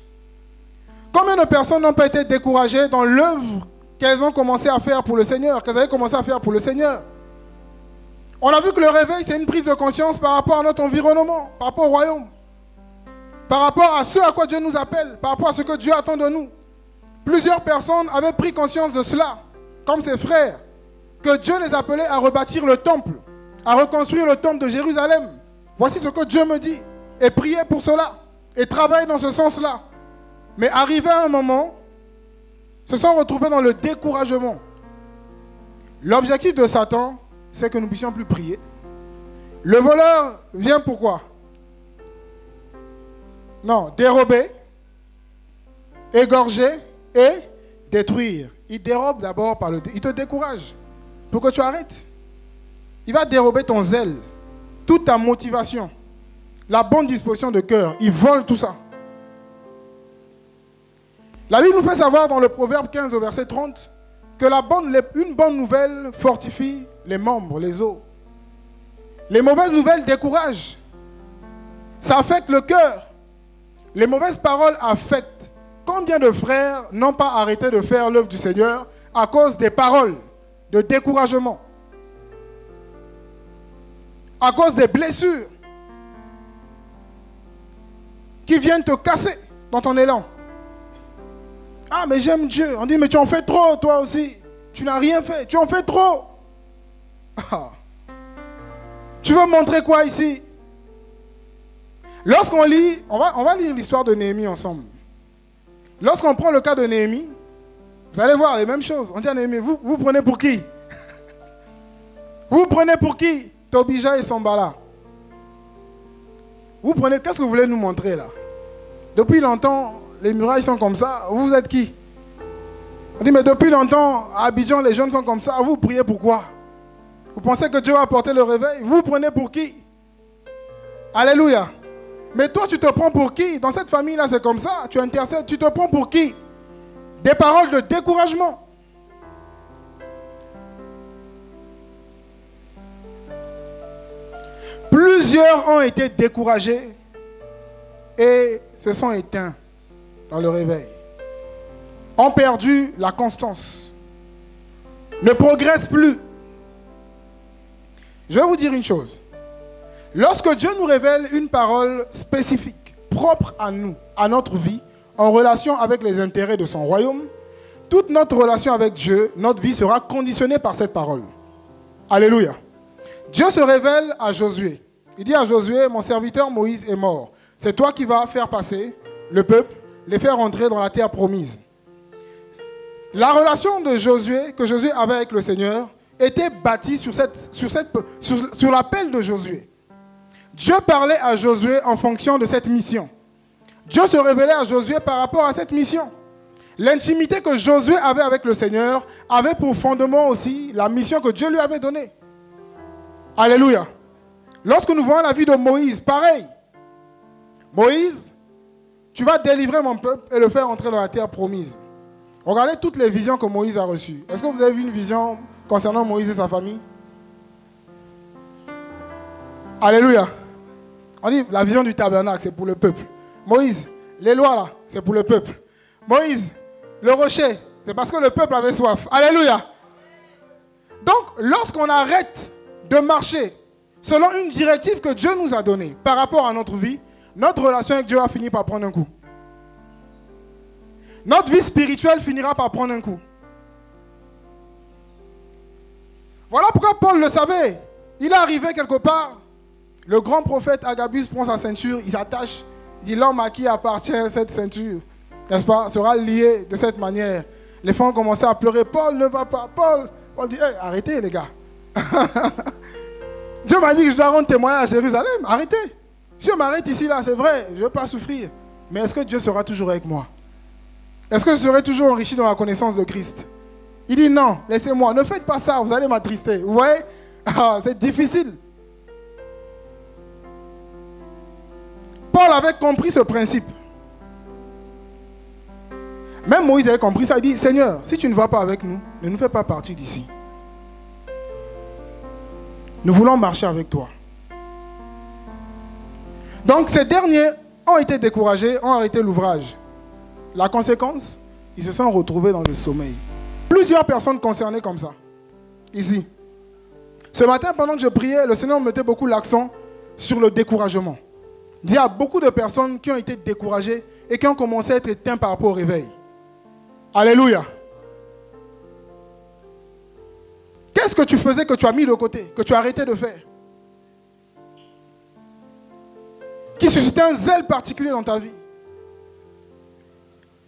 Combien de personnes n'ont pas été découragées dans l'œuvre qu'elles ont commencé à faire pour le Seigneur, qu'elles avaient commencé à faire pour le Seigneur? On a vu que le réveil, c'est une prise de conscience par rapport à notre environnement, par rapport au royaume, par rapport à ce à quoi Dieu nous appelle, par rapport à ce que Dieu attend de nous. Plusieurs personnes avaient pris conscience de cela, comme ses frères, que Dieu les appelait à rebâtir le temple, à reconstruire le temple de Jérusalem. Voici ce que Dieu me dit. Et prier pour cela, et travailler dans ce sens-là. Mais arrivé à un moment, se sont retrouvés dans le découragement. L'objectif de Satan, c'est que nous ne puissions plus prier. Le voleur vient pourquoi? Non, dérober, égorger et détruire. Il dérobe d'abord par il te décourage pour que tu arrêtes. Il va dérober ton zèle, toute ta motivation, la bonne disposition de cœur. Il vole tout ça. La Bible nous fait savoir dans le Proverbe 15 au verset 30 que une bonne nouvelle fortifie les membres, les os. Les mauvaises nouvelles découragent. Ça affecte le cœur. Les mauvaises paroles affectent. Combien de frères n'ont pas arrêté de faire l'œuvre du Seigneur à cause des paroles de découragement, à cause des blessures qui viennent te casser dans ton élan? Ah, mais j'aime Dieu. On dit, mais tu en fais trop, toi aussi. Tu n'as rien fait. Tu en fais trop. Ah. Tu veux montrer quoi ici? Lorsqu'on lit, on va lire l'histoire de Néhémie ensemble. Lorsqu'on prend le cas de Néhémie, vous allez voir les mêmes choses. On dit à Néhémie, vous prenez pour qui? Vous prenez pour qui? Tobija et Sambala. Vous prenez, qu'est-ce que vous voulez nous montrer là? Depuis longtemps, les murailles sont comme ça. Vous êtes qui? On dit, mais depuis longtemps, à Abidjan, les jeunes sont comme ça. Vous priez pourquoi? Vous pensez que Dieu va apporter le réveil? Vous prenez pour qui? Alléluia. Mais toi, tu te prends pour qui? Dans cette famille-là, c'est comme ça. Tu intercèdes, tu te prends pour qui? Des paroles de découragement. Plusieurs ont été découragés et se sont éteints dans le réveil. Ont perdu la constance. Ne progressent plus. Je vais vous dire une chose. Lorsque Dieu nous révèle une parole spécifique, propre à nous, à notre vie, en relation avec les intérêts de son royaume, toute notre relation avec Dieu, notre vie sera conditionnée par cette parole. Alléluia. Dieu se révèle à Josué. Il dit à Josué, mon serviteur Moïse est mort. C'est toi qui vas faire passer le peuple, les faire entrer dans la terre promise. La relation de Josué, que Josué avait avec le Seigneur, était bâtie sur l'appel de Josué. Dieu parlait à Josué en fonction de cette mission. Dieu se révélait à Josué par rapport à cette mission. L'intimité que Josué avait avec le Seigneur avait pour fondement aussi la mission que Dieu lui avait donnée. Alléluia. Lorsque nous voyons la vie de Moïse, pareil. Moïse, tu vas délivrer mon peuple et le faire entrer dans la terre promise. Regardez toutes les visions que Moïse a reçues. Est-ce que vous avez vu une vision concernant Moïse et sa famille? Alléluia. On dit la vision du tabernacle, c'est pour le peuple. Moïse, les lois là, c'est pour le peuple. Moïse, le rocher, c'est parce que le peuple avait soif. Alléluia. Donc, lorsqu'on arrête de marcher selon une directive que Dieu nous a donnée par rapport à notre vie, notre relation avec Dieu va finir par prendre un coup. Notre vie spirituelle finira par prendre un coup. Voilà pourquoi Paul le savait. Il est arrivé quelque part. Le grand prophète Agabus prend sa ceinture, il s'attache. Il dit, l'homme à qui appartient cette ceinture, n'est-ce pas, sera lié de cette manière. Les femmes ont commencé à pleurer. Paul ne va pas. Paul dit, hey, arrêtez les gars. Dieu m'a dit que je dois rendre témoignage à Jérusalem. Arrêtez. Si on m'arrête ici, là, c'est vrai, je ne veux pas souffrir. Mais est-ce que Dieu sera toujours avec moi? Est-ce que je serai toujours enrichi dans la connaissance de Christ? Il dit non, laissez-moi, ne faites pas ça, vous allez m'attrister. Vous voyez? C'est difficile. Paul avait compris ce principe. Même Moïse avait compris ça. Il dit, Seigneur, si tu ne vas pas avec nous, ne nous fais pas partir d'ici. Nous voulons marcher avec toi. Donc ces derniers ont été découragés, ont arrêté l'ouvrage. La conséquence, ils se sont retrouvés dans le sommeil. Plusieurs personnes concernées comme ça. Ici. Ce matin, pendant que je priais, le Seigneur mettait beaucoup l'accent sur le découragement. Il y a beaucoup de personnes qui ont été découragées et qui ont commencé à être éteintes par rapport au réveil. Alléluia. Qu'est-ce que tu faisais que tu as mis de côté, que tu as arrêté de faire? Qui suscitait un zèle particulier dans ta vie.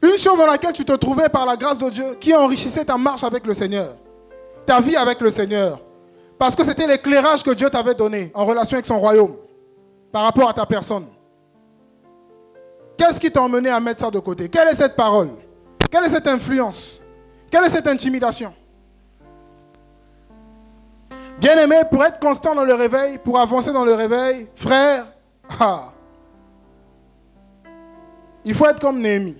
Une chose dans laquelle tu te trouvais par la grâce de Dieu, qui enrichissait ta marche avec le Seigneur. Ta vie avec le Seigneur. Parce que c'était l'éclairage que Dieu t'avait donné en relation avec son royaume. Par rapport à ta personne. Qu'est-ce qui t'a emmené à mettre ça de côté? Quelle est cette parole? Quelle est cette influence? Quelle est cette intimidation? Bien-aimé, pour être constant dans le réveil, pour avancer dans le réveil, frère, il faut être comme Néhémie.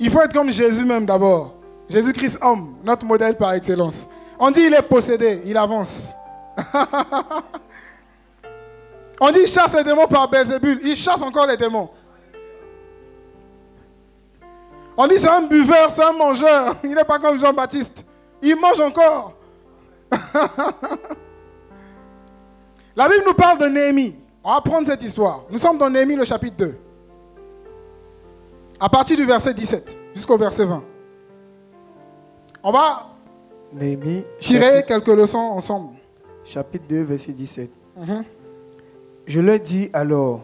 Il faut être comme Jésus même d'abord. Jésus-Christ homme, notre modèle par excellence. On dit il est possédé, il avance. On dit il chasse les démons par Belzébul, il chasse encore les démons. On dit c'est un buveur, c'est un mangeur. Il n'est pas comme Jean-Baptiste. Il mange encore. La Bible nous parle de Néhémie. On va prendre cette histoire. Nous sommes dans Néhémie le chapitre 2. À partir du verset 17 jusqu'au verset 20. On va Néhémie, tirer quelques leçons ensemble. Chapitre 2, verset 17. Je leur dis alors,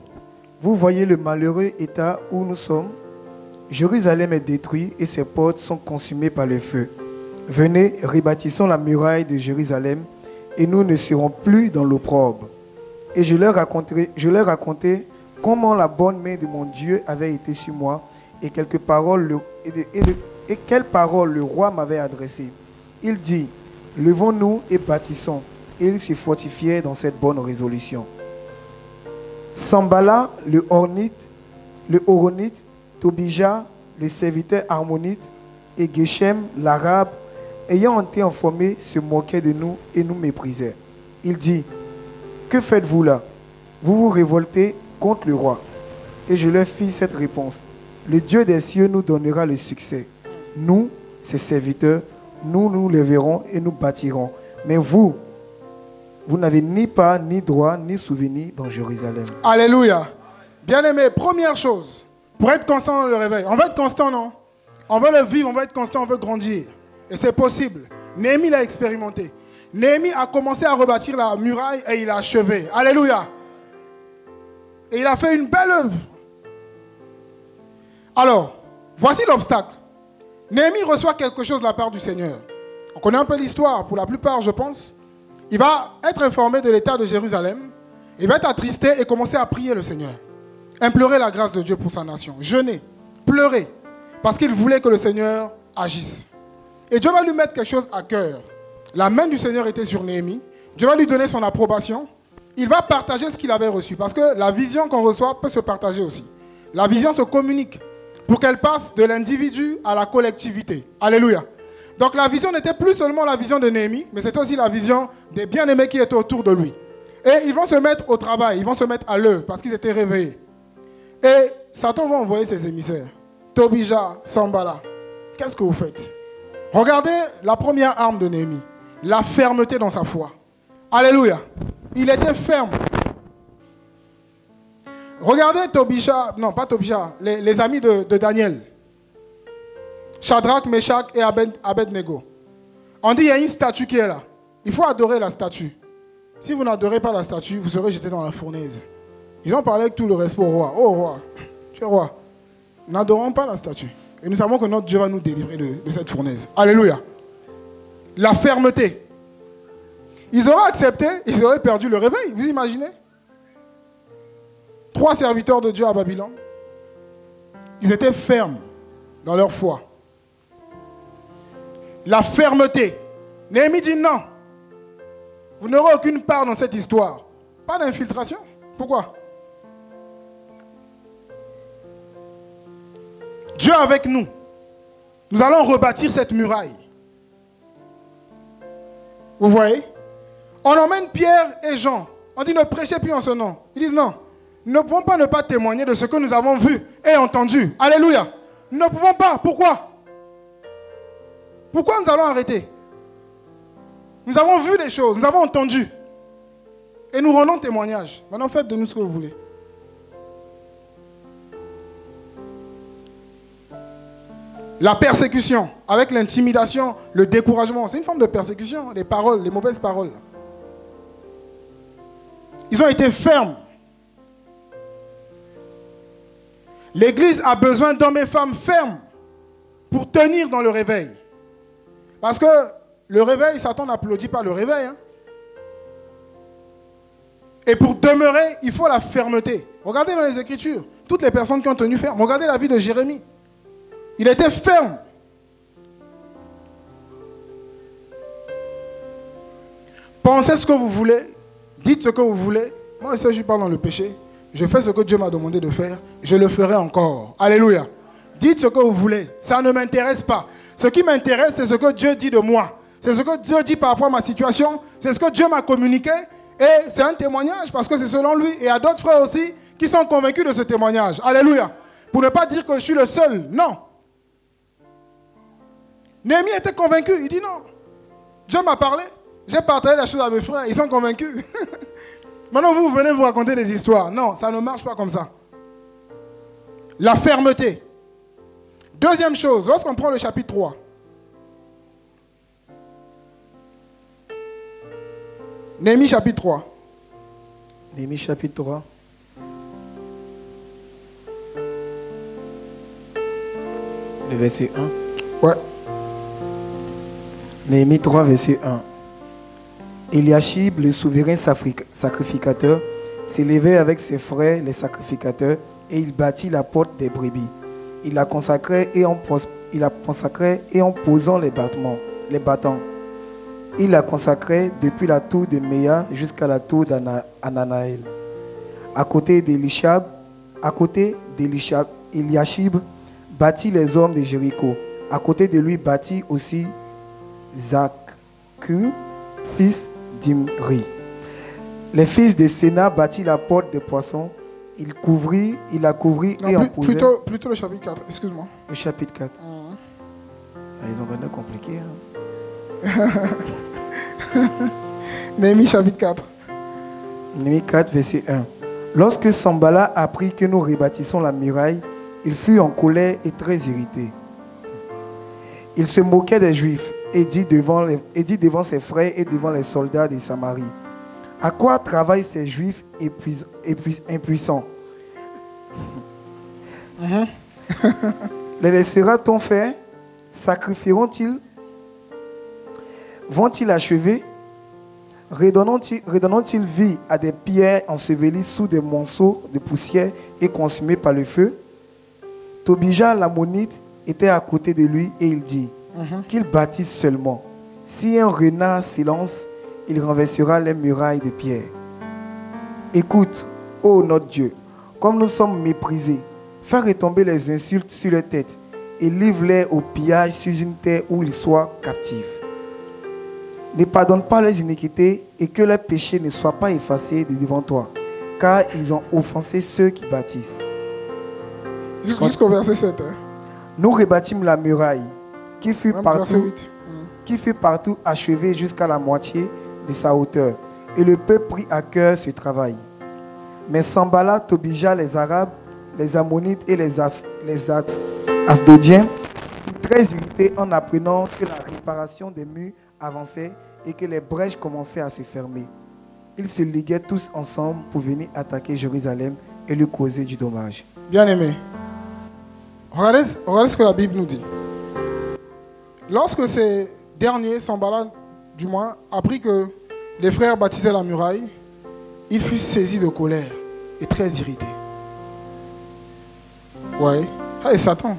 vous voyez le malheureux état où nous sommes. Jérusalem est détruit et ses portes sont consumées par le feu. Venez, rebâtissons la muraille de Jérusalem et nous ne serons plus dans l'opprobre. Et je leur racontai comment la bonne main de mon Dieu avait été sur moi et quelques paroles Et quelle parole le roi m'avait adressée. Il dit, levons-nous et bâtissons. Et il se fortifiait dans cette bonne résolution. Sambala, le Horonite, Tobija, le serviteur harmonite, et Geshem, l'arabe, ayant été informés, se moquaient de nous et nous méprisaient. Il dit, que faites-vous là? Vous vous révoltez contre le roi. Et je leur fis cette réponse. Le Dieu des cieux nous donnera le succès. Nous, ses serviteurs, nous nous lèverons et nous bâtirons. Mais vous n'avez ni part, ni droit, ni souvenir dans Jérusalem. Alléluia. Bien-aimé, première chose, pour être constant dans le réveil. On veut être constant, non? On veut le vivre, on veut être constant, on veut grandir. Et c'est possible. Néhémie l'a expérimenté. Néhémie a commencé à rebâtir la muraille et il a achevé. Alléluia. Et il a fait une belle œuvre. Alors, voici l'obstacle. Néhémie reçoit quelque chose de la part du Seigneur. On connaît un peu l'histoire, pour la plupart, je pense. Il va être informé de l'état de Jérusalem. Il va être attristé et commencer à prier le Seigneur. Implorer la grâce de Dieu pour sa nation. Jeûner, pleurer. Parce qu'il voulait que le Seigneur agisse. Et Dieu va lui mettre quelque chose à cœur. La main du Seigneur était sur Néhémie. Dieu va lui donner son approbation. Il va partager ce qu'il avait reçu. Parce que la vision qu'on reçoit peut se partager aussi. La vision se communique pour qu'elle passe de l'individu à la collectivité. Alléluia. Donc la vision n'était plus seulement la vision de Néhémie, mais c'était aussi la vision des bien-aimés qui étaient autour de lui. Et ils vont se mettre au travail, ils vont se mettre à l'œuvre parce qu'ils étaient réveillés. Et Satan va envoyer ses émissaires. Tobija, Sambala. Qu'est-ce que vous faites? Regardez la première arme de Néhémie. La fermeté dans sa foi. Alléluia. Il était ferme. Regardez Tobija, non pas Tobija, les amis de Daniel. Shadrach, Meshach et Abednego. On dit il y a une statue qui est là. Il faut adorer la statue. Si vous n'adorez pas la statue, vous serez jeté dans la fournaise. Ils ont parlé avec tout le respect au roi. Oh roi, tu es roi. N'adorons pas la statue. Et nous savons que notre Dieu va nous délivrer de cette fournaise. Alléluia. La fermeté. Ils auraient accepté, ils auraient perdu le réveil. Vous imaginez? 3 serviteurs de Dieu à Babylone. Ils étaient fermes dans leur foi. La fermeté. Néhémie dit non. Vous n'aurez aucune part dans cette histoire. Pas d'infiltration. Pourquoi? Dieu avec nous. Nous allons rebâtir cette muraille. Vous voyez? On emmène Pierre et Jean. On dit ne prêchez plus en ce nom. Ils disent non. Nous ne pouvons pas ne pas témoigner de ce que nous avons vu et entendu. Alléluia. Nous ne pouvons pas. Pourquoi? Pourquoi nous allons arrêter? Nous avons vu des choses, nous avons entendu. Et nous rendons témoignage. Maintenant, faites de nous ce que vous voulez. La persécution, avec l'intimidation, le découragement, c'est une forme de persécution. Les paroles, les mauvaises paroles. Ils ont été fermes. L'Église a besoin d'hommes et femmes fermes pour tenir dans le réveil. Parce que le réveil, Satan n'applaudit pas le réveil. Hein. Et pour demeurer, il faut la fermeté. Regardez dans les Écritures, toutes les personnes qui ont tenu ferme. Regardez la vie de Jérémie. Il était ferme. Pensez ce que vous voulez, dites ce que vous voulez. Moi, si je parle dans le péché, je fais ce que Dieu m'a demandé de faire, je le ferai encore. Alléluia. Dites ce que vous voulez, ça ne m'intéresse pas. Ce qui m'intéresse, c'est ce que Dieu dit de moi. C'est ce que Dieu dit par rapport à ma situation. C'est ce que Dieu m'a communiqué. Et c'est un témoignage parce que c'est selon lui. Et il y a d'autres frères aussi qui sont convaincus de ce témoignage. Alléluia. Pour ne pas dire que je suis le seul. Non. Néhémie était convaincu. Il dit non. Dieu m'a parlé. J'ai partagé la chose à mes frères. Ils sont convaincus. Maintenant, vous venez vous raconter des histoires. Non, ça ne marche pas comme ça. La fermeté. Deuxième chose, lorsqu'on prend le chapitre 3. Néhémie chapitre 3. Néhémie chapitre 3. Le verset 1. Ouais. Néhémie 3, verset 1. Eliashib, le souverain sacrificateur, s'élevait avec ses frères les sacrificateurs et il bâtit la porte des brebis. Il la consacrait et en posant les battants. Il la consacrait depuis la tour de Méa jusqu'à la tour d'Ananaël. À côté d'Eliashib, bâtit les hommes de Jéricho. À côté de lui bâtit aussi Zaccur, fils d'Imri. Les fils de Séna bâtit la porte des poissons. Il la couvrit Non, et en posait. plutôt le chapitre 4, excuse-moi. Le chapitre 4. Ils ont rendu compliqué. Néhémie chapitre 4. Néhémie 4, verset 1. Lorsque Sanballat apprit que nous rebâtissons la muraille, il fut en colère et très irrité. Il se moquait des Juifs et dit devant ses frères et devant les soldats de Samarie: à quoi travaillent ces Juifs impuissants? Les laissera-t-on faire? Sacrifieront-ils? Vont-ils achever? Redonnons-ils vie à des pierres ensevelies sous des monceaux de poussière et consumées par le feu? Tobija l'ammonite était à côté de lui et il dit qu'il bâtisse seulement. Si un renard s'élance, il renversera les murailles de pierre. Écoute, ô notre Dieu, comme nous sommes méprisés, fais retomber les insultes sur les têtes et livre-les au pillage sur une terre où ils soient captifs. Ne pardonne pas les iniquités et que leurs péchés ne soient pas effacés de devant toi, car ils ont offensé ceux qui bâtissent. Jusqu'au verset 7. Hein. Nous rebâtîmes la muraille qui fut partout achevée jusqu'à la moitié de sa hauteur. Et le peuple prit à cœur ce travail. Mais Sanballat, Tobija, les Arabes, les Ammonites et les Asdodiens furent très irrités en apprenant que la réparation des murs avançait et que les brèches commençaient à se fermer. Ils se liguaient tous ensemble pour venir attaquer Jérusalem et lui causer du dommage. Bien-aimés, regardez ce que la Bible nous dit. Lorsque ces derniers, Sanballat du moins, apprit que les frères bâtissaient la muraille, il fut saisi de colère et très irrité. Ouais, et Satan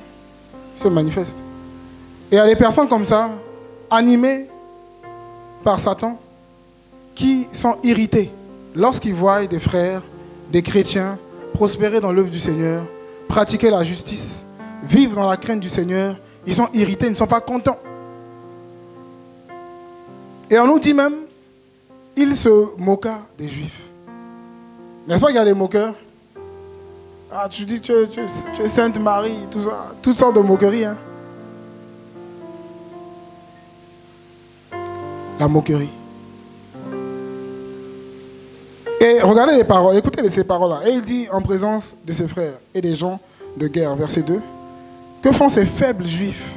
se manifeste. Et il y a des personnes comme ça, animées par Satan, qui sont irrités lorsqu'ils voient des frères, des chrétiens, prospérer dans l'œuvre du Seigneur, pratiquer la justice, vivre dans la crainte du Seigneur. Ils sont irrités, ils ne sont pas contents. Et on nous dit même, il se moqua des Juifs. N'est-ce pas qu'il y a des moqueurs? Ah, tu dis que tu es Sainte Marie, tout ça, toutes sortes de moqueries. Hein? La moquerie. Et regardez les paroles, écoutez ces paroles-là. Et il dit en présence de ses frères et des gens de guerre, verset 2, que font ces faibles Juifs?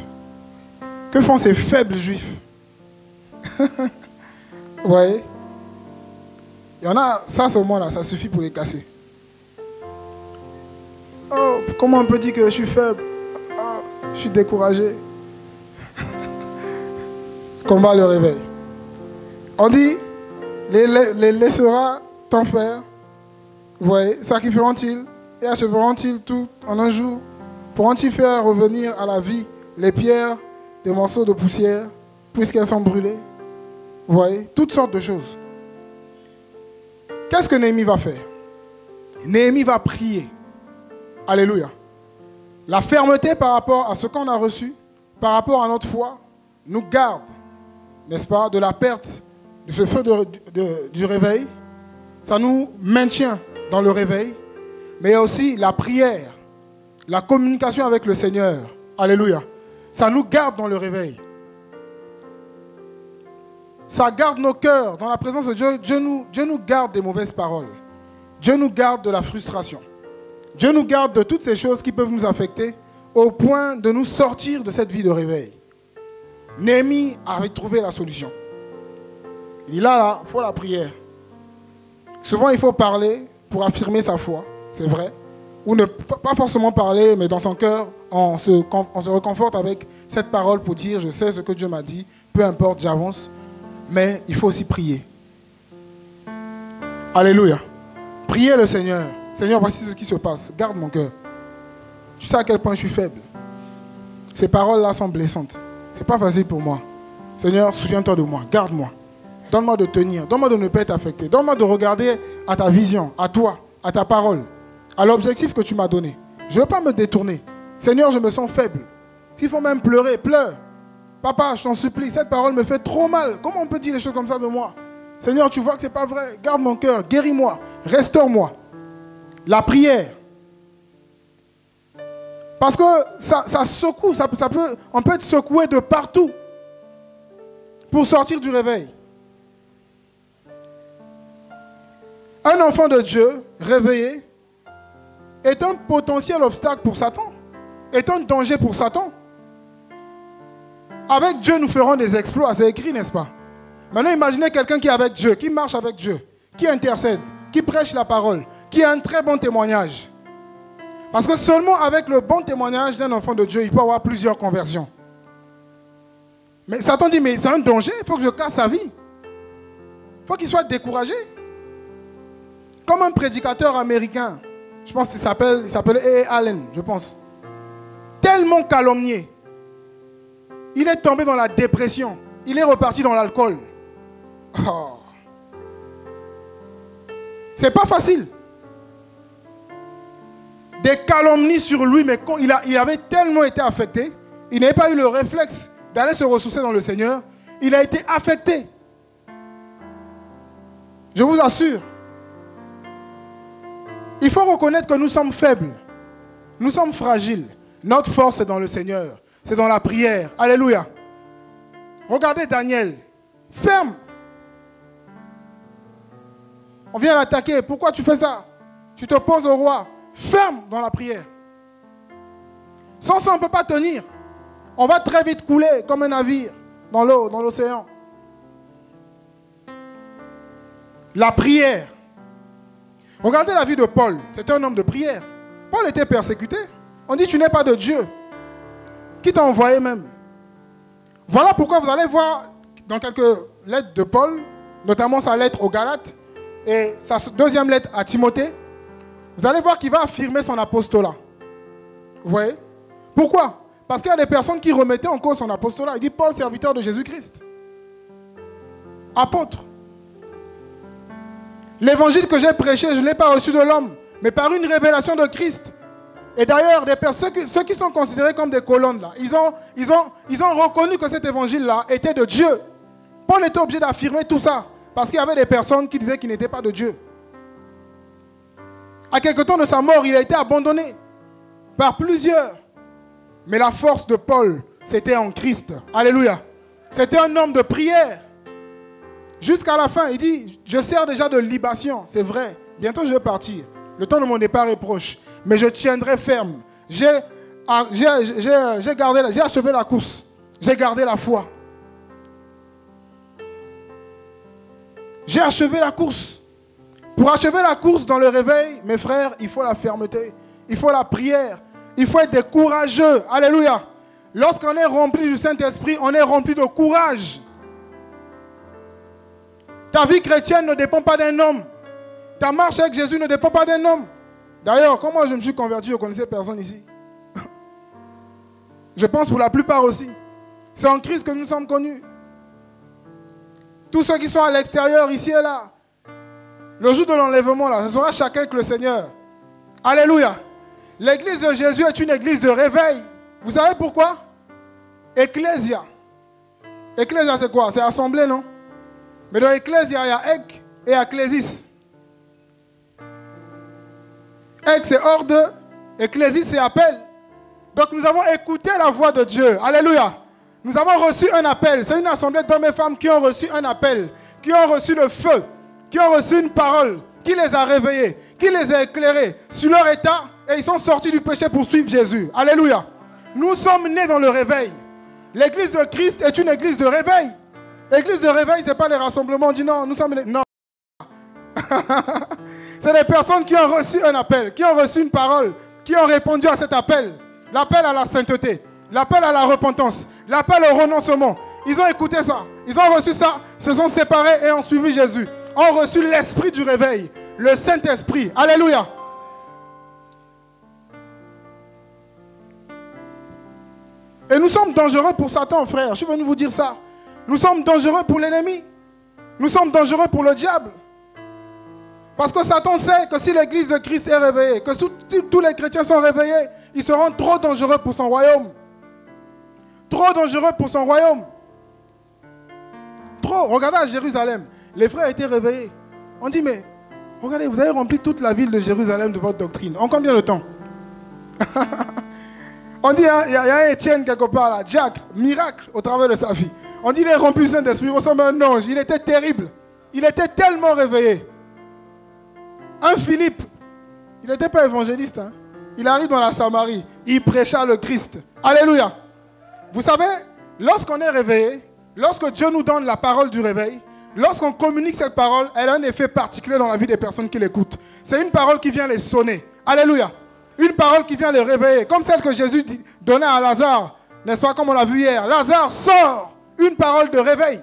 Que font ces faibles Juifs? Vous voyez? Il y en a, ça seulement là, ça suffit pour les casser. Oh, comment on peut dire que je suis faible? Oh, je suis découragé. Combat le réveil. On dit, les laissera-t-on faire? Vous voyez, sacrifieront-ils et achèveront-ils tout en un jour? Pourront-ils faire revenir à la vie les pierres des morceaux de poussière puisqu'elles sont brûlées? Vous voyez, toutes sortes de choses. Qu'est-ce que Néhémie va faire? Néhémie va prier. Alléluia. La fermeté par rapport à ce qu'on a reçu, par rapport à notre foi, nous garde, n'est-ce pas, de la perte de ce feu du réveil. Ça nous maintient dans le réveil. Mais il y a aussi la prière, la communication avec le Seigneur. Alléluia. Ça nous garde dans le réveil. Ça garde nos cœurs dans la présence de Dieu. Dieu nous garde des mauvaises paroles. Dieu nous garde de la frustration. Dieu nous garde de toutes ces choses qui peuvent nous affecter au point de nous sortir de cette vie de réveil. Néhémie avait trouvé la solution. Il dit là, il faut la prière. Souvent, il faut parler pour affirmer sa foi, c'est vrai. Ou ne pas forcément parler, mais dans son cœur, on se réconforte avec cette parole pour dire, je sais ce que Dieu m'a dit, peu importe, j'avance. Mais il faut aussi prier. Alléluia. Priez le Seigneur. Seigneur, voici ce qui se passe. Garde mon cœur. Tu sais à quel point je suis faible. Ces paroles-là sont blessantes. Ce n'est pas facile pour moi. Seigneur, souviens-toi de moi, garde-moi. Donne-moi de tenir, donne-moi de ne pas être affecté. Donne-moi de regarder à ta vision, à toi, à ta parole, à l'objectif que tu m'as donné. Je ne veux pas me détourner. Seigneur, je me sens faible. S'il faut même pleurer, pleure. Papa, je t'en supplie, cette parole me fait trop mal. Comment on peut dire des choses comme ça de moi? Seigneur, tu vois que ce n'est pas vrai. Garde mon cœur, guéris-moi, restaure-moi. La prière. Parce que ça secoue, on peut être secoué de partout pour sortir du réveil. Un enfant de Dieu réveillé est un potentiel obstacle pour Satan, est un danger pour Satan. Avec Dieu, nous ferons des exploits, c'est écrit, n'est-ce pas? Maintenant, imaginez quelqu'un qui est avec Dieu, qui marche avec Dieu, qui intercède, qui prêche la parole, qui a un très bon témoignage. Parce que seulement avec le bon témoignage d'un enfant de Dieu, il peut avoir plusieurs conversions. Mais Satan dit, mais c'est un danger, il faut que je casse sa vie. Il faut qu'il soit découragé. Comme un prédicateur américain, je pense qu'il s'appelait A. Allen, je pense. Tellement calomnié. Il est tombé dans la dépression. Il est reparti dans l'alcool. Oh. C'est pas facile. Des calomnies sur lui, mais quand il avait tellement été affecté, il n'avait pas eu le réflexe d'aller se ressourcer dans le Seigneur. Il a été affecté. Je vous assure. Il faut reconnaître que nous sommes faibles. Nous sommes fragiles. Notre force est dans le Seigneur. C'est dans la prière. Alléluia. Regardez Daniel. Ferme. On vient l'attaquer. Pourquoi tu fais ça? Tu te poses au roi. Ferme dans la prière. Sans ça, on ne peut pas tenir. On va très vite couler comme un navire dans l'eau, dans l'océan. La prière. Regardez la vie de Paul. C'était un homme de prière. Paul était persécuté. On dit, tu n'es pas de Dieu. Qui t'a envoyé même? Voilà pourquoi vous allez voir dans quelques lettres de Paul, notamment sa lettre aux Galates et sa deuxième lettre à Timothée, vous allez voir qu'il va affirmer son apostolat. Vous voyez? Pourquoi? Parce qu'il y a des personnes qui remettaient en cause son apostolat. Il dit, Paul, serviteur de Jésus-Christ. Apôtre. L'évangile que j'ai prêché, je ne l'ai pas reçu de l'homme, mais par une révélation de Christ. Et d'ailleurs, ceux qui sont considérés comme des colonnes, là, ils ont reconnu que cet évangile-là était de Dieu. Paul était obligé d'affirmer tout ça, parce qu'il y avait des personnes qui disaient qu'il n'était pas de Dieu. À quelque temps de sa mort, il a été abandonné par plusieurs. Mais la force de Paul, c'était en Christ. Alléluia. C'était un homme de prière. Jusqu'à la fin, il dit, je sers déjà de libation. C'est vrai. Bientôt, je vais partir. Le temps de mon départ est proche. Mais je tiendrai ferme. J'ai achevé la course. J'ai gardé la foi. J'ai achevé la course. Pour achever la course dans le réveil, mes frères, il faut la fermeté. Il faut la prière. Il faut être des courageux. Alléluia. Lorsqu'on est rempli du Saint-Esprit, on est rempli de courage. Ta vie chrétienne ne dépend pas d'un homme. Ta marche avec Jésus ne dépend pas d'un homme. D'ailleurs, comment je me suis converti, je ne connaissais personne ici. Je pense pour la plupart aussi. C'est en Christ que nous sommes connus. Tous ceux qui sont à l'extérieur, ici et là. Le jour de l'enlèvement, là, ce sera chacun avec le Seigneur. Alléluia. L'église de Jésus est une église de réveil. Vous savez pourquoi? Ecclésia. Ecclésia, c'est quoi? C'est assemblée, non? Mais dans Ecclésia, il y a Ek et Ecclésis. Ek, c'est ordre. Ecclésis, c'est appel. Donc nous avons écouté la voix de Dieu. Alléluia. Nous avons reçu un appel. C'est une assemblée d'hommes et femmes qui ont reçu un appel, qui ont reçu le feu, qui ont reçu une parole, qui les a réveillés, qui les a éclairés sur leur état, et ils sont sortis du péché pour suivre Jésus. Alléluia. Nous sommes nés dans le réveil. L'église de Christ est une église de réveil. L'église de réveil, ce n'est pas les rassemblements. On dit non, nous sommes... Non. C'est des personnes qui ont reçu un appel, qui ont reçu une parole, qui ont répondu à cet appel. L'appel à la sainteté, l'appel à la repentance, l'appel au renoncement. Ils ont écouté ça, ils ont reçu ça, se sont séparés et ont suivi Jésus. Ont reçu l'esprit du réveil, le Saint-Esprit. Alléluia. Et nous sommes dangereux pour Satan, frère. Je suis venu vous dire ça. Nous sommes dangereux pour l'ennemi. Nous sommes dangereux pour le diable. Parce que Satan sait que si l'église de Christ est réveillée, que tous les chrétiens sont réveillés, ils seront trop dangereux pour son royaume. Trop dangereux pour son royaume. Trop. Regardez à Jérusalem. Les frères étaient réveillés. On dit, mais regardez, vous avez rempli toute la ville de Jérusalem de votre doctrine. En combien de temps? On dit, il y a un Étienne quelque part là, Jacques, miracle au travers de sa vie. On dit, il est rempli du Saint-Esprit, il ressemble à un ange. Il était terrible. Il était tellement réveillé. Un Philippe, il n'était pas évangéliste. Hein. Il arrive dans la Samarie, il prêcha le Christ. Alléluia. Vous savez, lorsqu'on est réveillé, lorsque Dieu nous donne la parole du réveil, lorsqu'on communique cette parole, elle a un effet particulier dans la vie des personnes qui l'écoutent. C'est une parole qui vient les sonner. Alléluia. Une parole qui vient les réveiller. Comme celle que Jésus donnait à Lazare. N'est-ce pas, comme on l'a vu hier. Lazare, sort. Une parole de réveil.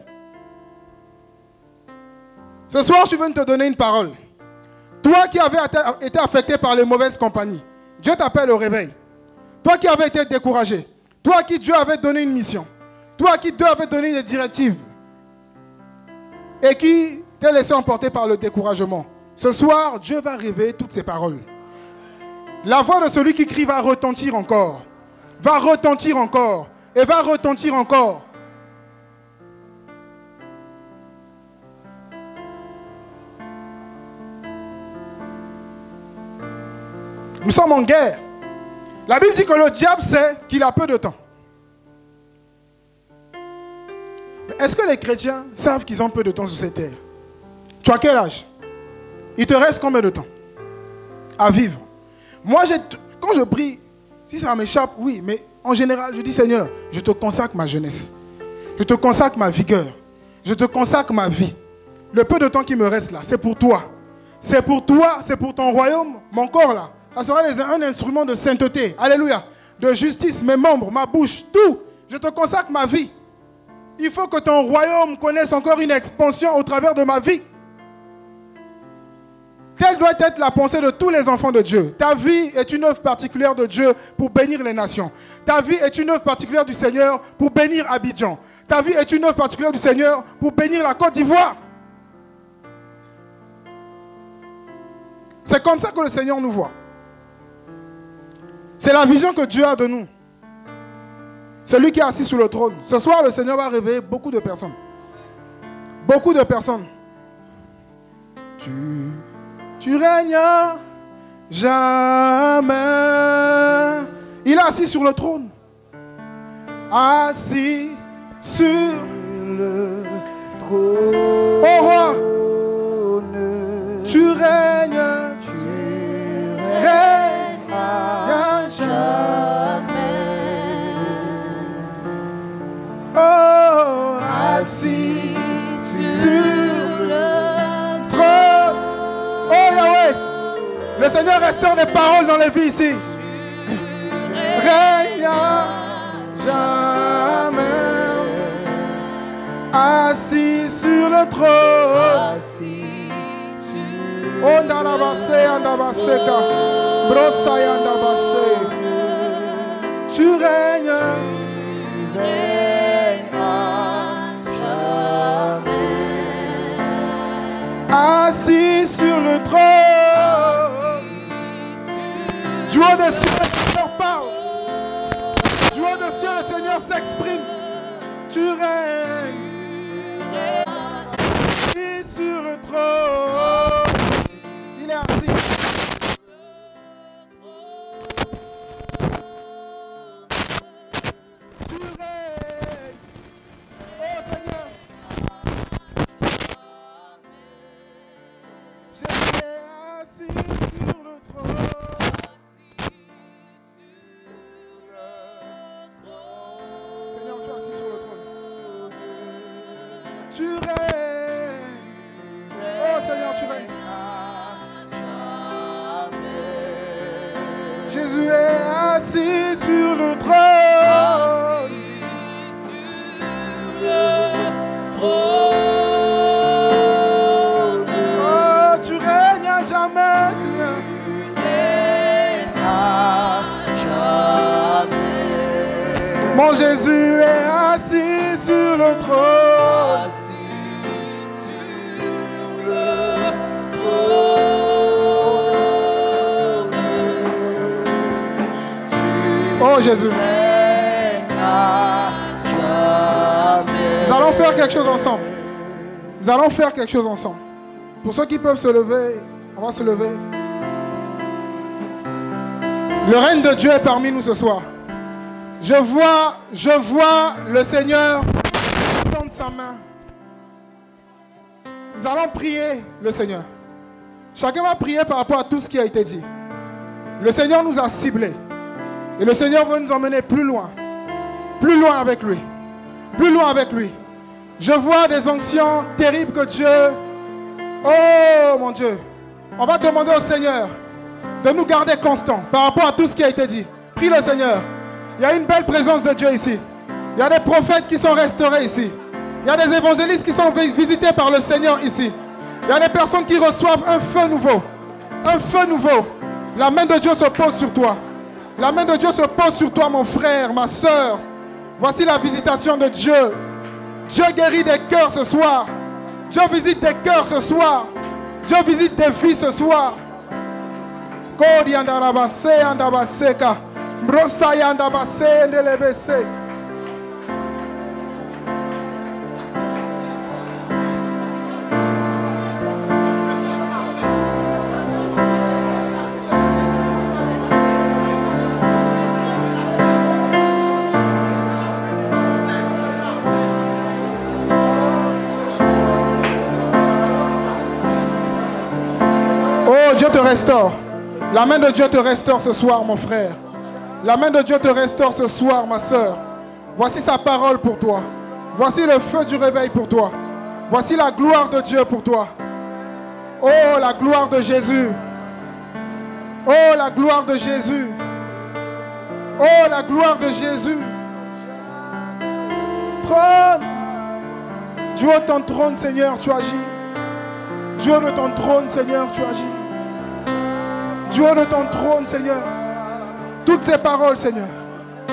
Ce soir, je suis venu te donner une parole. Toi qui avais été affecté par les mauvaises compagnies, Dieu t'appelle au réveil. Toi qui avais été découragé. Toi à qui Dieu avait donné une mission. Toi à qui Dieu avait donné des directives. Et qui t'est laissé emporter par le découragement. Ce soir, Dieu va réveiller toutes ces paroles. La voix de celui qui crie va retentir encore. Va retentir encore. Et va retentir encore. Nous sommes en guerre. La Bible dit que le diable sait qu'il a peu de temps. Est-ce que les chrétiens savent qu'ils ont peu de temps sur cette terre? Tu as quel âge? Il te reste combien de temps à vivre? Moi, quand je prie, si ça m'échappe, oui, mais en général, je dis, Seigneur, je te consacre ma jeunesse. Je te consacre ma vigueur. Je te consacre ma vie. Le peu de temps qui me reste là, c'est pour toi. C'est pour toi, c'est pour ton royaume, mon corps là. Ça sera un instrument de sainteté, alléluia, de justice, mes membres, ma bouche, tout. Je te consacre ma vie. Il faut que ton royaume connaisse encore une expansion au travers de ma vie. Telle doit être la pensée de tous les enfants de Dieu. Ta vie est une œuvre particulière de Dieu pour bénir les nations. Ta vie est une œuvre particulière du Seigneur pour bénir Abidjan. Ta vie est une œuvre particulière du Seigneur pour bénir la Côte d'Ivoire. C'est comme ça que le Seigneur nous voit. C'est la vision que Dieu a de nous. Celui qui est assis sur le trône. Ce soir, le Seigneur va réveiller beaucoup de personnes. Beaucoup de personnes. Tu règnes jamais. Il est assis sur le trône. Assis sur le trône. Ô roi, tu règnes. Oh, assis sur le trône. Oh Yahweh, le Seigneur restaure des paroles dans les vies ici. Règne jamais. Assis sur le trône. Oh Ndalabase, Andabaseka, Brossay, Andabase. Tu règnes. Assis sur le trône. Du haut des cieux, le Seigneur parle. Du haut des cieux, le Seigneur s'exprime. Tu règnes. Assis sur le trône. Il est assis. Tu règnes. Oh Seigneur. Jésus est assis sur le trône. Seigneur, tu es assis sur le trône. Tu règnes. Oh Seigneur, tu règnes. Jésus est assis sur le trône. Oh, tu règnes à jamais, Seigneur. Mon Mon Jésus est assis sur le trône. Oh Jésus. Nous allons faire quelque chose ensemble. Nous allons faire quelque chose ensemble. Pour ceux qui peuvent se lever, on va se lever. Le règne de Dieu est parmi nous ce soir. Je vois le Seigneur tendre sa main. Nous allons prier le Seigneur. Chacun va prier par rapport à tout ce qui a été dit. Le Seigneur nous a ciblés. Et le Seigneur veut nous emmener plus loin. Plus loin avec lui. Plus loin avec lui. Je vois des onctions terribles que Dieu... Oh mon Dieu. On va demander au Seigneur de nous garder constants par rapport à tout ce qui a été dit. Prie le Seigneur. Il y a une belle présence de Dieu ici. Il y a des prophètes qui sont restaurés ici. Il y a des évangélistes qui sont visités par le Seigneur ici. Il y a des personnes qui reçoivent un feu nouveau. Un feu nouveau. La main de Dieu se pose sur toi. La main de Dieu se pose sur toi, mon frère, ma soeur. Voici la visitation de Dieu. Dieu guérit des cœurs ce soir. Dieu visite des cœurs ce soir. Dieu visite des vies ce soir. Kodi andarabase andabaseka. Mbrosa yandabase ndelebese. Dieu te restaure. La main de Dieu te restaure ce soir, mon frère. La main de Dieu te restaure ce soir, ma soeur. Voici sa parole pour toi. Voici le feu du réveil pour toi. Voici la gloire de Dieu pour toi. Oh, la gloire de Jésus. Oh, la gloire de Jésus. Oh, la gloire de Jésus. Trône. Du haut de ton trône, Seigneur, tu agis. Du haut de ton trône, Seigneur, tu agis. Du haut de ton trône, Seigneur. Toutes ces paroles, Seigneur.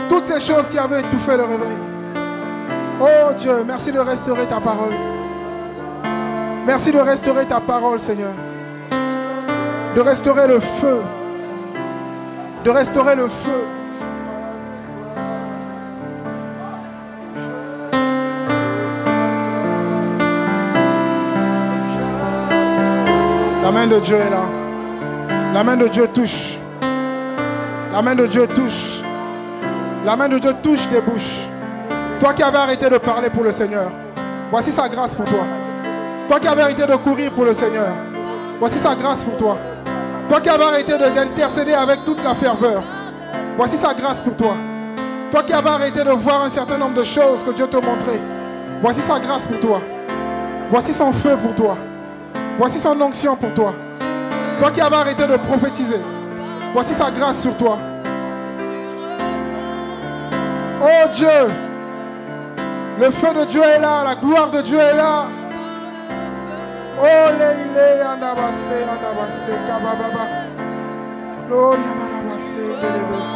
Toutes ces choses qui avaient étouffé le réveil. Oh Dieu, merci de restaurer ta parole. Merci de restaurer ta parole, Seigneur. De restaurer le feu. De restaurer le feu. La main de Dieu est là. La main de Dieu touche. La main de Dieu touche. La main de Dieu touche des bouches. Toi qui avais arrêté de parler pour le Seigneur, voici sa grâce pour toi. Toi qui avais arrêté de courir pour le Seigneur, voici sa grâce pour toi. Toi qui avais arrêté d'intercéder avec toute la ferveur, voici sa grâce pour toi. Toi qui avais arrêté de voir un certain nombre de choses que Dieu te montrait, voici sa grâce pour toi. Voici son feu pour toi. Voici son onction pour toi. Toi qui avais arrêté de prophétiser, voici sa grâce sur toi. Oh Dieu, le feu de Dieu est là, la gloire de Dieu est là. Oh leile andabase andabase kabababa. Gloria andabase delebe.